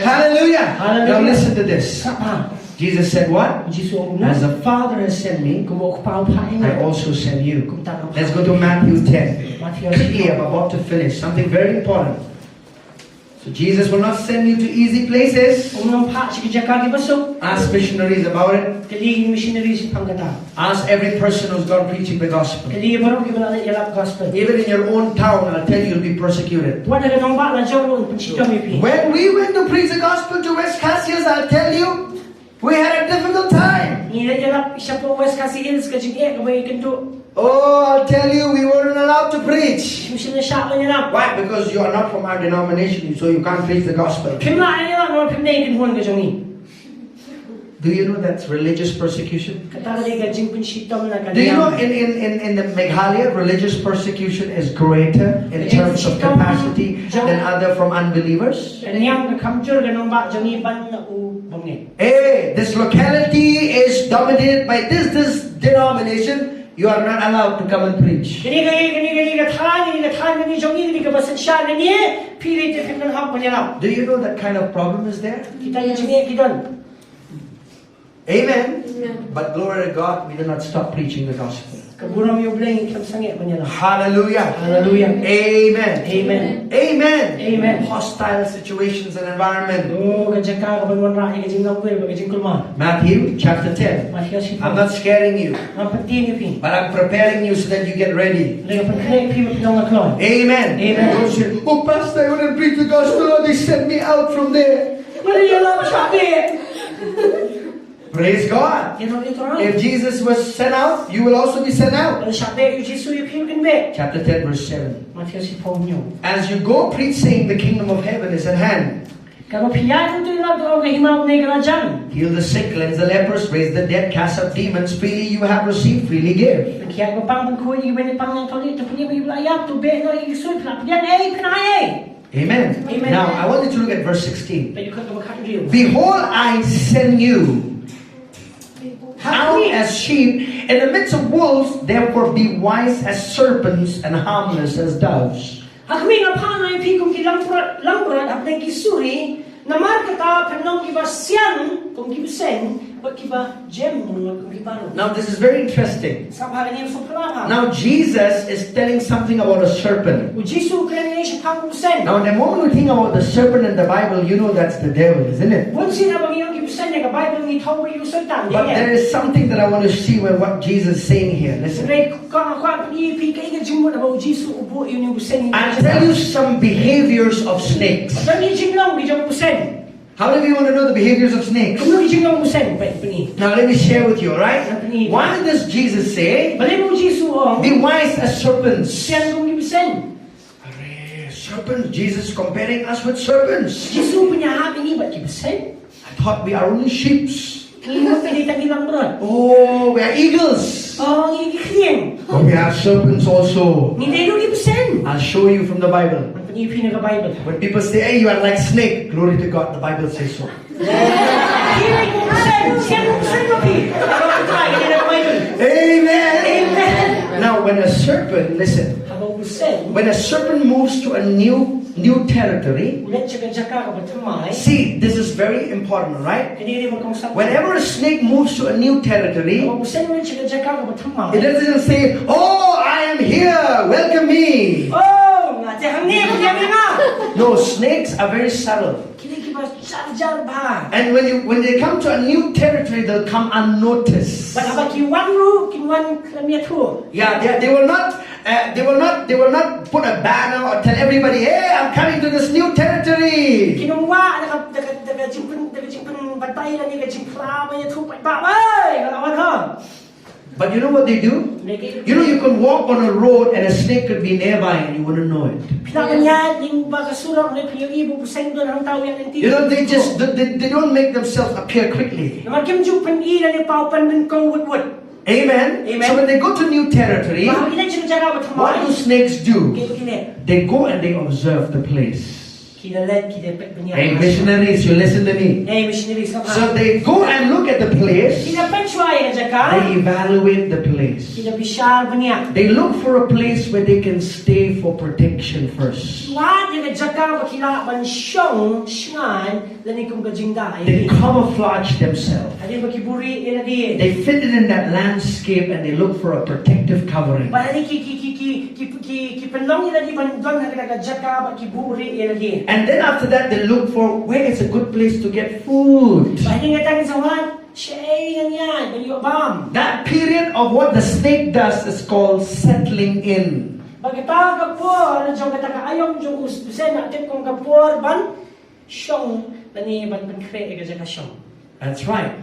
Hallelujah. Now listen to this. Jesus said what? As the Father has sent me, I also send you. Let's go to Matthew 10. Quickly, I'm about to finish. Something very important. So Jesus will not send you to easy places. Ask missionaries about it. Ask every person who's gone preaching the gospel. Even in your own town, I'll tell you, you'll be persecuted. When we went to preach the gospel to West Khasi, I'll tell you, we had a difficult time. Oh, I'll tell you, we weren't allowed to preach. Musim na siya man nila. Why? Because you are not from our denomination, so you can't preach the gospel. Pim na nila no pim na ikin huan ka jongi. Do you know that's religious persecution? Katara di ka jing pinshitom na Do you know kaniyam. in the Meghalaya, religious persecution is greater in terms of capacity than other from unbelievers? Kaniyam ka kamjur ka nung ba jongi ban na u bangin. Hey, this locality is dominated by this denomination. You are not allowed to come and preach. Kini ka than kani jongi kini ka basan siya kani pili te pim na hap man nila. Do you know that kind of problem is there? Kita yung jongi kidon. Amen. Amen. But glory to God, we do not stop preaching the gospel. Kaburam yung bling kam sangit man nila. Hallelujah. Hallelujah. Amen. Amen. Amen. Amen. Hostile situations and environment. Oh, ka jaka ka ban wan rahi ka jing nangkul ka jing kulma. Matthew chapter 10. Masya si I'm not scaring you, Ang pagtini pi. but I'm preparing you so that you get ready. Lega pagkene pi pinong aklon. Amen. Amen. Don't say, oh, Pastor, I want to preach the gospel. Oh, they sent me out from there. Wala yung lang sabi. Praise God. Yan ang ito rin. If Jesus was sent out, you will also be sent out. Ang sabi yung Jisu yung pinong be. Chapter 10, verse 7. Masya si Paul nyo. As you go preach, saying the kingdom of heaven is at hand. Kalau piyan ito yung nato ang himaw na ikalajang. Heal the sick, cleanse the lepers, raise the dead, cast out demons. Freely you have received, freely give. Kaya ko pang bangkoy yung ibang pang ng kalit. Ito punya may ilayap. Ito be no ikisoy. Piyan eh. Pinay eh. Amen. Amen. Now, I want you to look at verse 16. Pero ko ito makakariw. Behold, I send you out as sheep in the midst of wolves, therefore be wise as serpents and harmless as doves. Kami nga panay pikong kilangbrad at nagkisuri na markata penong kiba siyang kung kibusen o kiba gem kung kibaro. Now, this is very interesting. Sa niya sa palaka. Now, Jesus is telling something about a serpent. O Jisu kaya niya siya kang kusen. Now, the moment we think about the serpent in the Bible, you know that's the devil, isn't it? Bunsin na bang iyong kibusen niya ka Bible ni Tawri yung sultan. But there is something that I want to see with what Jesus is saying here. Listen. Sabi kung iipi ka ingat jimmo na ba o Jisu ubo yun yung kusen niya. I'll tell you some behaviors of snakes. Sa niya jimlong bijong kusen. How many of you want to know the behaviors of snakes? Kung niya jimlong kusen. Pwede. Now, let me share with you, alright? Why does Jesus say, Bali mo Jisu o. be wise as serpents? Siyang kung kibusen. Serpents, Jesus comparing us with serpents. Jisu punya hati ni ba't kibusen? I thought we are only sheep. Kaya pinitang ilang brad. Oh, we are eagles. Oh, ang ikikriyan. But we have serpents also. Hindi rin kibusen. I'll show you from the Bible. Ang panipin ng Bible. When people say, hey, you are like snake, glory to God, the Bible says so. Hindi kung kusen. Siya kung kusen mo pi. Pero ang try, hindi na Bible. Amen. Amen. Now, when a serpent, listen, Habang kusen, when a serpent moves to a new territory, ulit siya ka ba tamay. see, this is very important, right? Hindi rin magkausap. Whenever a snake moves to a new territory, Habang kusen ulit siya ka ba tamay. it doesn't say, oh, I am here, welcome me. Oh, nga siya hangni, kunyami nga. No, snakes are very subtle. Kinikiba jar ba. And when they come to a new territory, they'll come unnoticed. Baka ba kiwan ro, kiwan klamiyat ro. Yeah, they will not. They will not put a banner or tell everybody, "Hey, I'm coming to this new territory." Kinungwa, naka-jimpun batay na niya, jimpla ba niya tupay ba, ay, kalawan ha. But you know what they do? You know, you can walk on a road and a snake could be nearby and you wouldn't know it. Pinakan niya, yung bagasura, kung yung ibo, pusay doon, ang tao yan ng tito. You know, they don't make themselves appear quickly. Naman kim jupan ila ni paupan ng kawud-wud. Amen? Amen. So when they go to new territory, Mahagilan siya na ba what do snakes do? Kaya They go and they observe the place. Kinalan, kinapit ba niya? Hey, missionaries, you listen to me. Hey, missionaries ka So they go and look at the place. Kinapit siya yan ka? They evaluate the place. Kinabisyar ba niya? They look for a place where they can stay for protection first. Wah, dia jaga bakilaban siyong syangan lani kung kajingda They ay. camouflage themselves. Adi bakiburi ila di. They fit it in that landscape and they look for a protective covering. Para ni ki penlong ila di bandon na jaga bakiburi ila di. And then after that, they look for where is a good place to get food. Para ni ngatang sawan, siya yan, baliyo bam. That period of what the snake does is called settling in. Bagita kapor, jong kataka ayong jong usbusen na tip kong kapor ban siyong lani ban kre ega jaga siyong. That's right.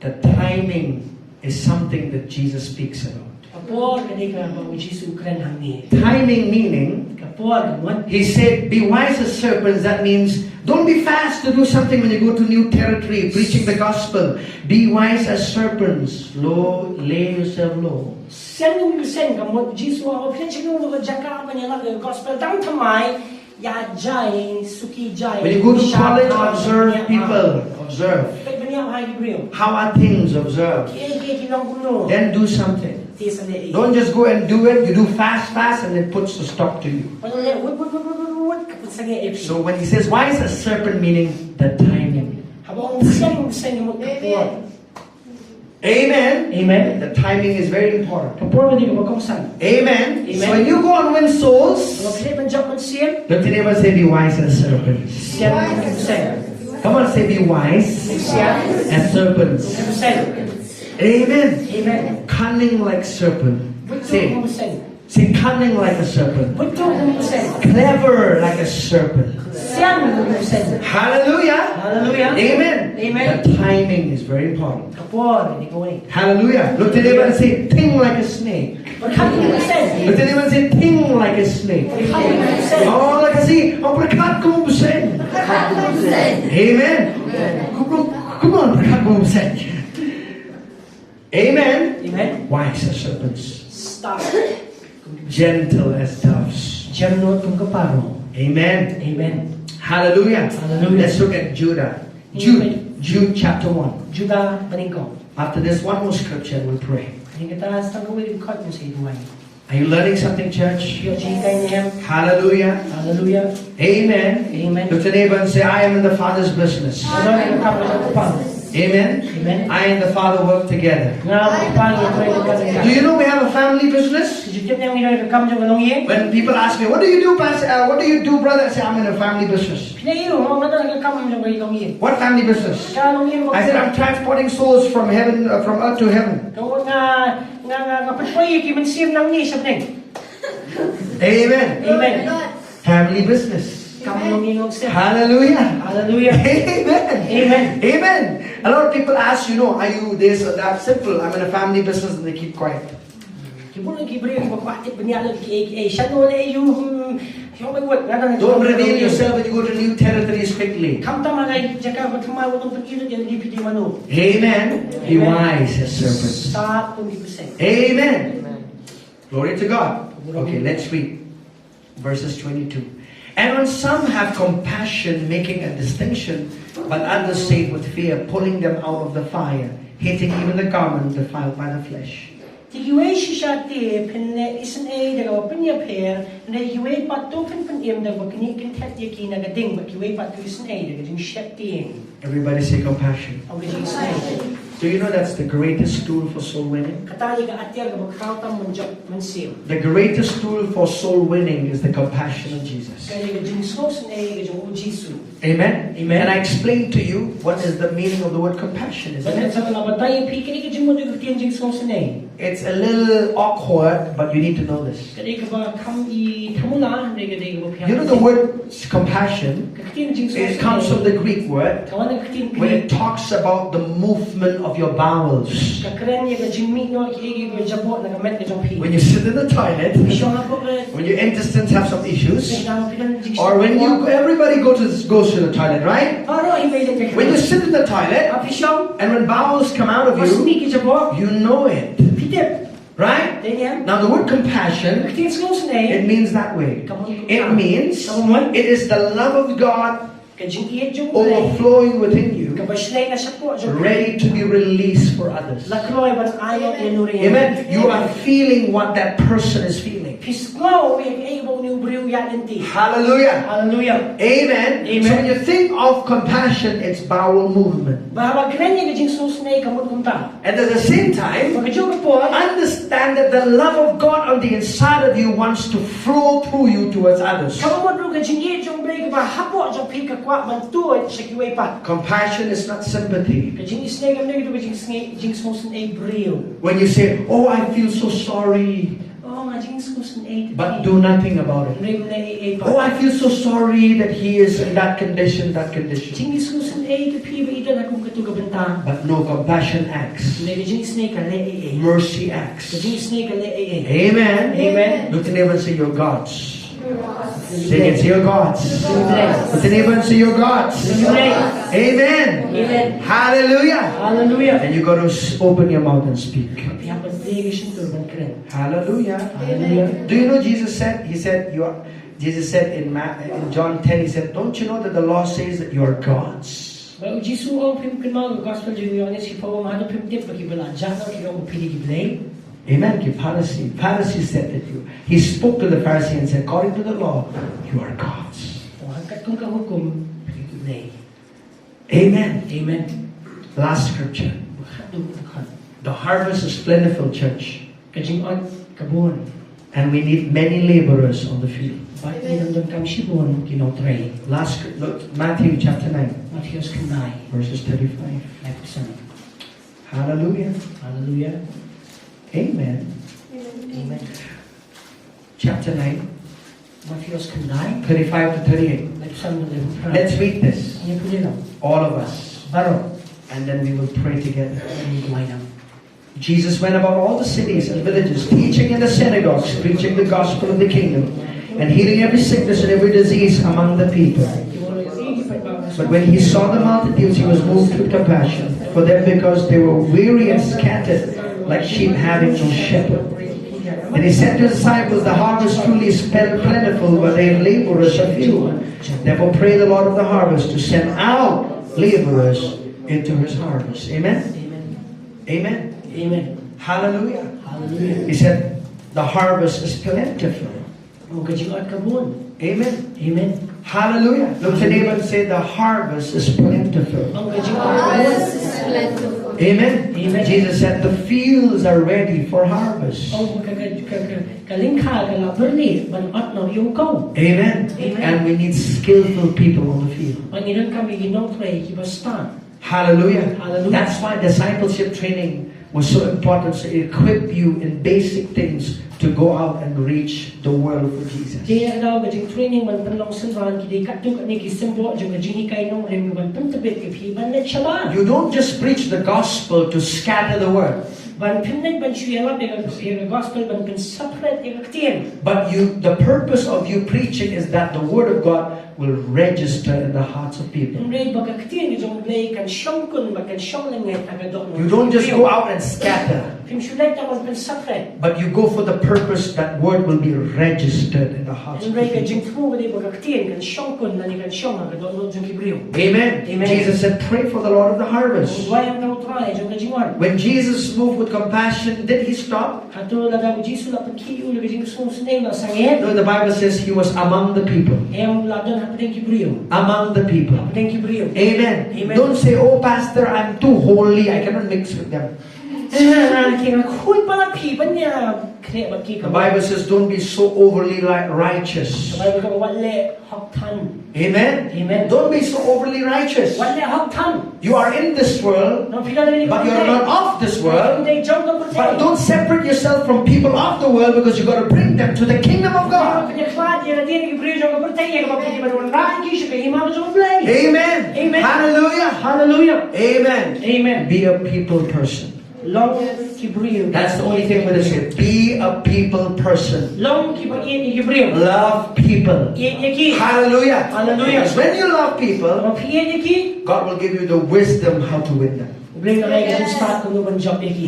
The timing is something that Jesus speaks about. Kapor ketika bawa Yesus keren hangi. Timing meaning, Kapor kemuan. he said, be wise as serpents. That means don't be fast to do something when you go to new territory, preaching the gospel. Be wise as serpents. Low, lay yourself low. Sen yung sen kamuan Yesus ako pinching yung jaka pa niya na gospel dang tamay ya jai suki jai. When you go to college, observe people. Observe. How are things? Observe. Then do something. Don't just go and do it. You do fast, and it puts a stop to you. So when he says, why is a serpent meaning the timing? Amen. Amen. The timing is very important. Amen. Amen. So when you go and win souls, look to your neighbor and say, be wise as serpents. Come on, say, be wise as serpents. Amen. Amen. Cunning like serpent. Say cunning like a serpent. Clever like a serpent. Hallelujah. Hallelujah. Amen. Amen. The timing is very important. Hallelujah. Look to the neighbor and say, ting like a snake. Look to the neighbor and say, ting like a snake. Oh, like I see, berkat kung busen. Amen. Come on, berkat kung busen. Amen. Amen. Wise as serpents. Stop. Gentle as doves. Amen. Amen. Hallelujah. Hallelujah. Let's look at Judah. Jude chapter 1. Judah paningko. After this one more scripture, we'll pray. Hallelujah. Are you learning something, church? Hallelujah. Hallelujah. Amen. Amen. Look to the neighbor and say, I am in the Father's business. Amen. Amen. I and the Father work together. Do you know we have a family business? When people ask me, what do you do, Pastor? What do you do, brother? I say, I'm in a family business. What family business? I said, I'm transporting souls from heaven, from earth to heaven. Amen. Amen. Family business. Hallelujah. Hallelujah. Amen. Amen. Amen. A lot of people ask, are you this or that? Simple. I'm in a family business and they keep quiet. Don't reveal yourself when you go to new territories quickly. Amen. Be wise as serpents. Amen. Glory to God. Okay, let's read verses 22. And when some have compassion, making a distinction, but others save with fear, pulling them out of the fire, hating even the garment defiled by the flesh. Everybody say compassion. Do you know that's the greatest tool for soul winning? The greatest tool for soul winning is the compassion of Jesus. Amen? Amen. And I explained to you what is the meaning of the word compassion, isn't it? It's a little awkward, but you need to know this. You know the word compassion, it comes from the Greek word, when it talks about the movement of your bowels. When you sit in the toilet, when your intestines have some issues, or when everybody goes to the toilet, right? When you sit in the toilet, and when bowels come out of you, you know it. Right? Now the word compassion, it means that way. It means it is the love of God overflowing within you, ready to be released for others. Amen. You are feeling what that person is feeling. Hallelujah. Hallelujah. Amen. Amen. So when you think of compassion, it's bowel movement. And at the same time, understand that the love of God on the inside of you wants to flow through you towards others. Compassion is not sympathy. When you say, oh, I feel so sorry. but do nothing about it. Oh, I feel so sorry that he is in that condition, that condition. But no, compassion acts. Mercy acts. Amen. Amen. Look to neighbor and say, you're God's. Say it, say you're God's. Look to neighbor and say, you're God's. Amen. Amen. Hallelujah. Hallelujah. And you got to open your mouth and speak. Hallelujah. Hallelujah. Do you know Jesus said? He said, Jesus said in John 10, he said, don't you know that the law says that you are God's? Amen. Pharisee said that you. He spoke to the Pharisee and said, according to the law, you are God's. Amen. Amen. Last scripture. The harvest is plentiful, church. And we need many laborers on the field. Last look, Matthew chapter 9, verses 35. Hallelujah. Hallelujah. Amen. Amen. Chapter 9, 35 to 38. Let's read this. All of us. And then we will pray together. Jesus went about all the cities and villages, teaching in the synagogues, preaching the gospel of the kingdom, and healing every sickness and every disease among the people. But when he saw the multitudes, he was moved with compassion for them, because they were weary and scattered, like sheep having no shepherd. And he said to his disciples, the harvest truly is plentiful, but their laborers are few. Therefore pray the Lord of the harvest to send out laborers into his harvest. Amen? Amen. Amen. Amen. Hallelujah. Hallelujah. He said, the harvest is plentiful. Amen. Amen. Hallelujah. Look to neighbor and say, the harvest is plentiful. Harvest is plentiful. Amen. Amen. Jesus said, the fields are ready for harvest. Amen. And we need skillful people on the field. Hallelujah. Hallelujah. That's why discipleship training was so important, to equip you in basic things to go out and reach the world for Jesus. You don't just preach the gospel to scatter the word. But the purpose of you preaching is that the word of God will register in the hearts of people. You don't just go out and scatter, but you go for the purpose that word will be registered in the hearts of people. Amen. Amen. Jesus said, pray for the Lord of the harvest. When Jesus moved with compassion, did he stop? No, the Bible says he was among the people. Among the people. Amen. Amen. Don't say, oh pastor, I'm too holy, I cannot mix with them. The Bible says, don't be so overly righteous. Amen. Amen. Don't be so overly righteous. You are in this world, but you are not of this world. But don't separate yourself from people of the world, because you got to bring them to the kingdom of God. Amen. Amen. Hallelujah. Hallelujah. Amen. Amen. Be a people person. That's the only thing we're going to say. Be a people person. Love people. Hallelujah. Hallelujah. Because when you love people, God will give you the wisdom how to win them.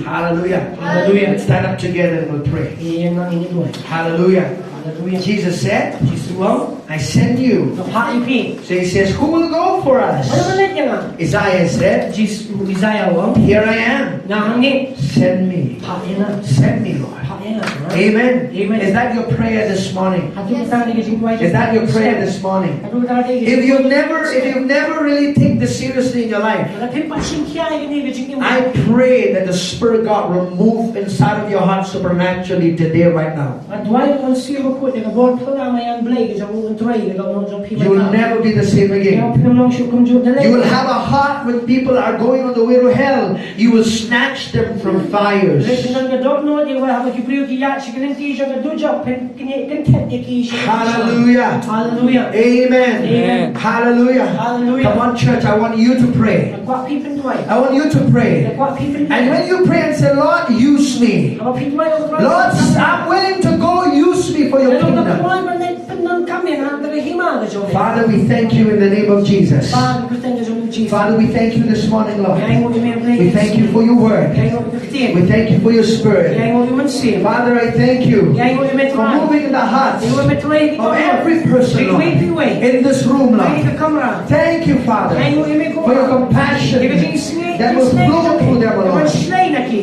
Hallelujah. Hallelujah. Let's stand up together and we'll pray. Hallelujah. Jesus said, I send you. So he says, who will go for us? Isaiah said, here I am. Send me. Send me, Lord. Amen. Amen. Is that your prayer this morning? Is that your prayer this morning? If you've never really taken this seriously in your life, I pray that the Spirit of God will move inside of your heart supernaturally today, right now. You will never be the same again. You will have a heart when people are going on the way to hell. You will snatch them from fires. Hallelujah. Hallelujah. Amen. Amen. Hallelujah. Hallelujah. Come on, church, I want you to pray. I want you to pray. And when you pray and say, Lord, use me. Lord, I'm willing to go. Use me for your kingdom. Father, we thank you in the name of Jesus. Father, we thank you this morning, Lord. We thank you for your word. We thank you for your spirit. Father, I thank you for moving in the hearts of every person, Lord, in this room, Lord. Thank you, Father, for your compassion that will flow through them, Lord,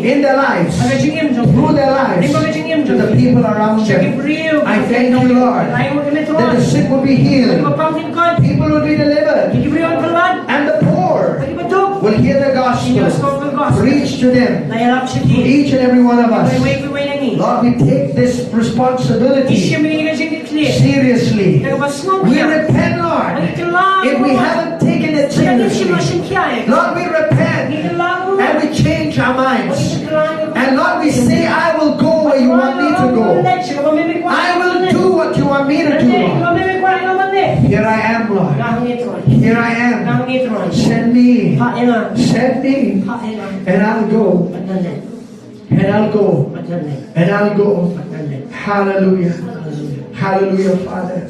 in their lives, through their lives, to the people around them. I thank you, Lord, that the sick will be healed, people will be delivered, and the poor will hear the gospel preached to them, to each and every one of us. Lord, we take this responsibility seriously. We repent, Lord, if we haven't taken it seriously. Lord, we repent and we change our minds. And Lord, we say, I will go where you want me to go. I will do what you want me to do, Lord. Here I am, Lord. Here I am. Send me. Send me. And I'll go. And I'll go. And I'll go. Hallelujah. Hallelujah, Father.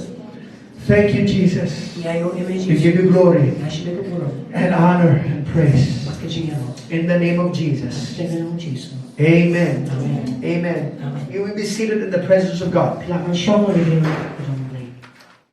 Thank you, Jesus. We give you glory and honor and praise. In the name of Jesus. Amen. Amen. You will be seated in the presence of God.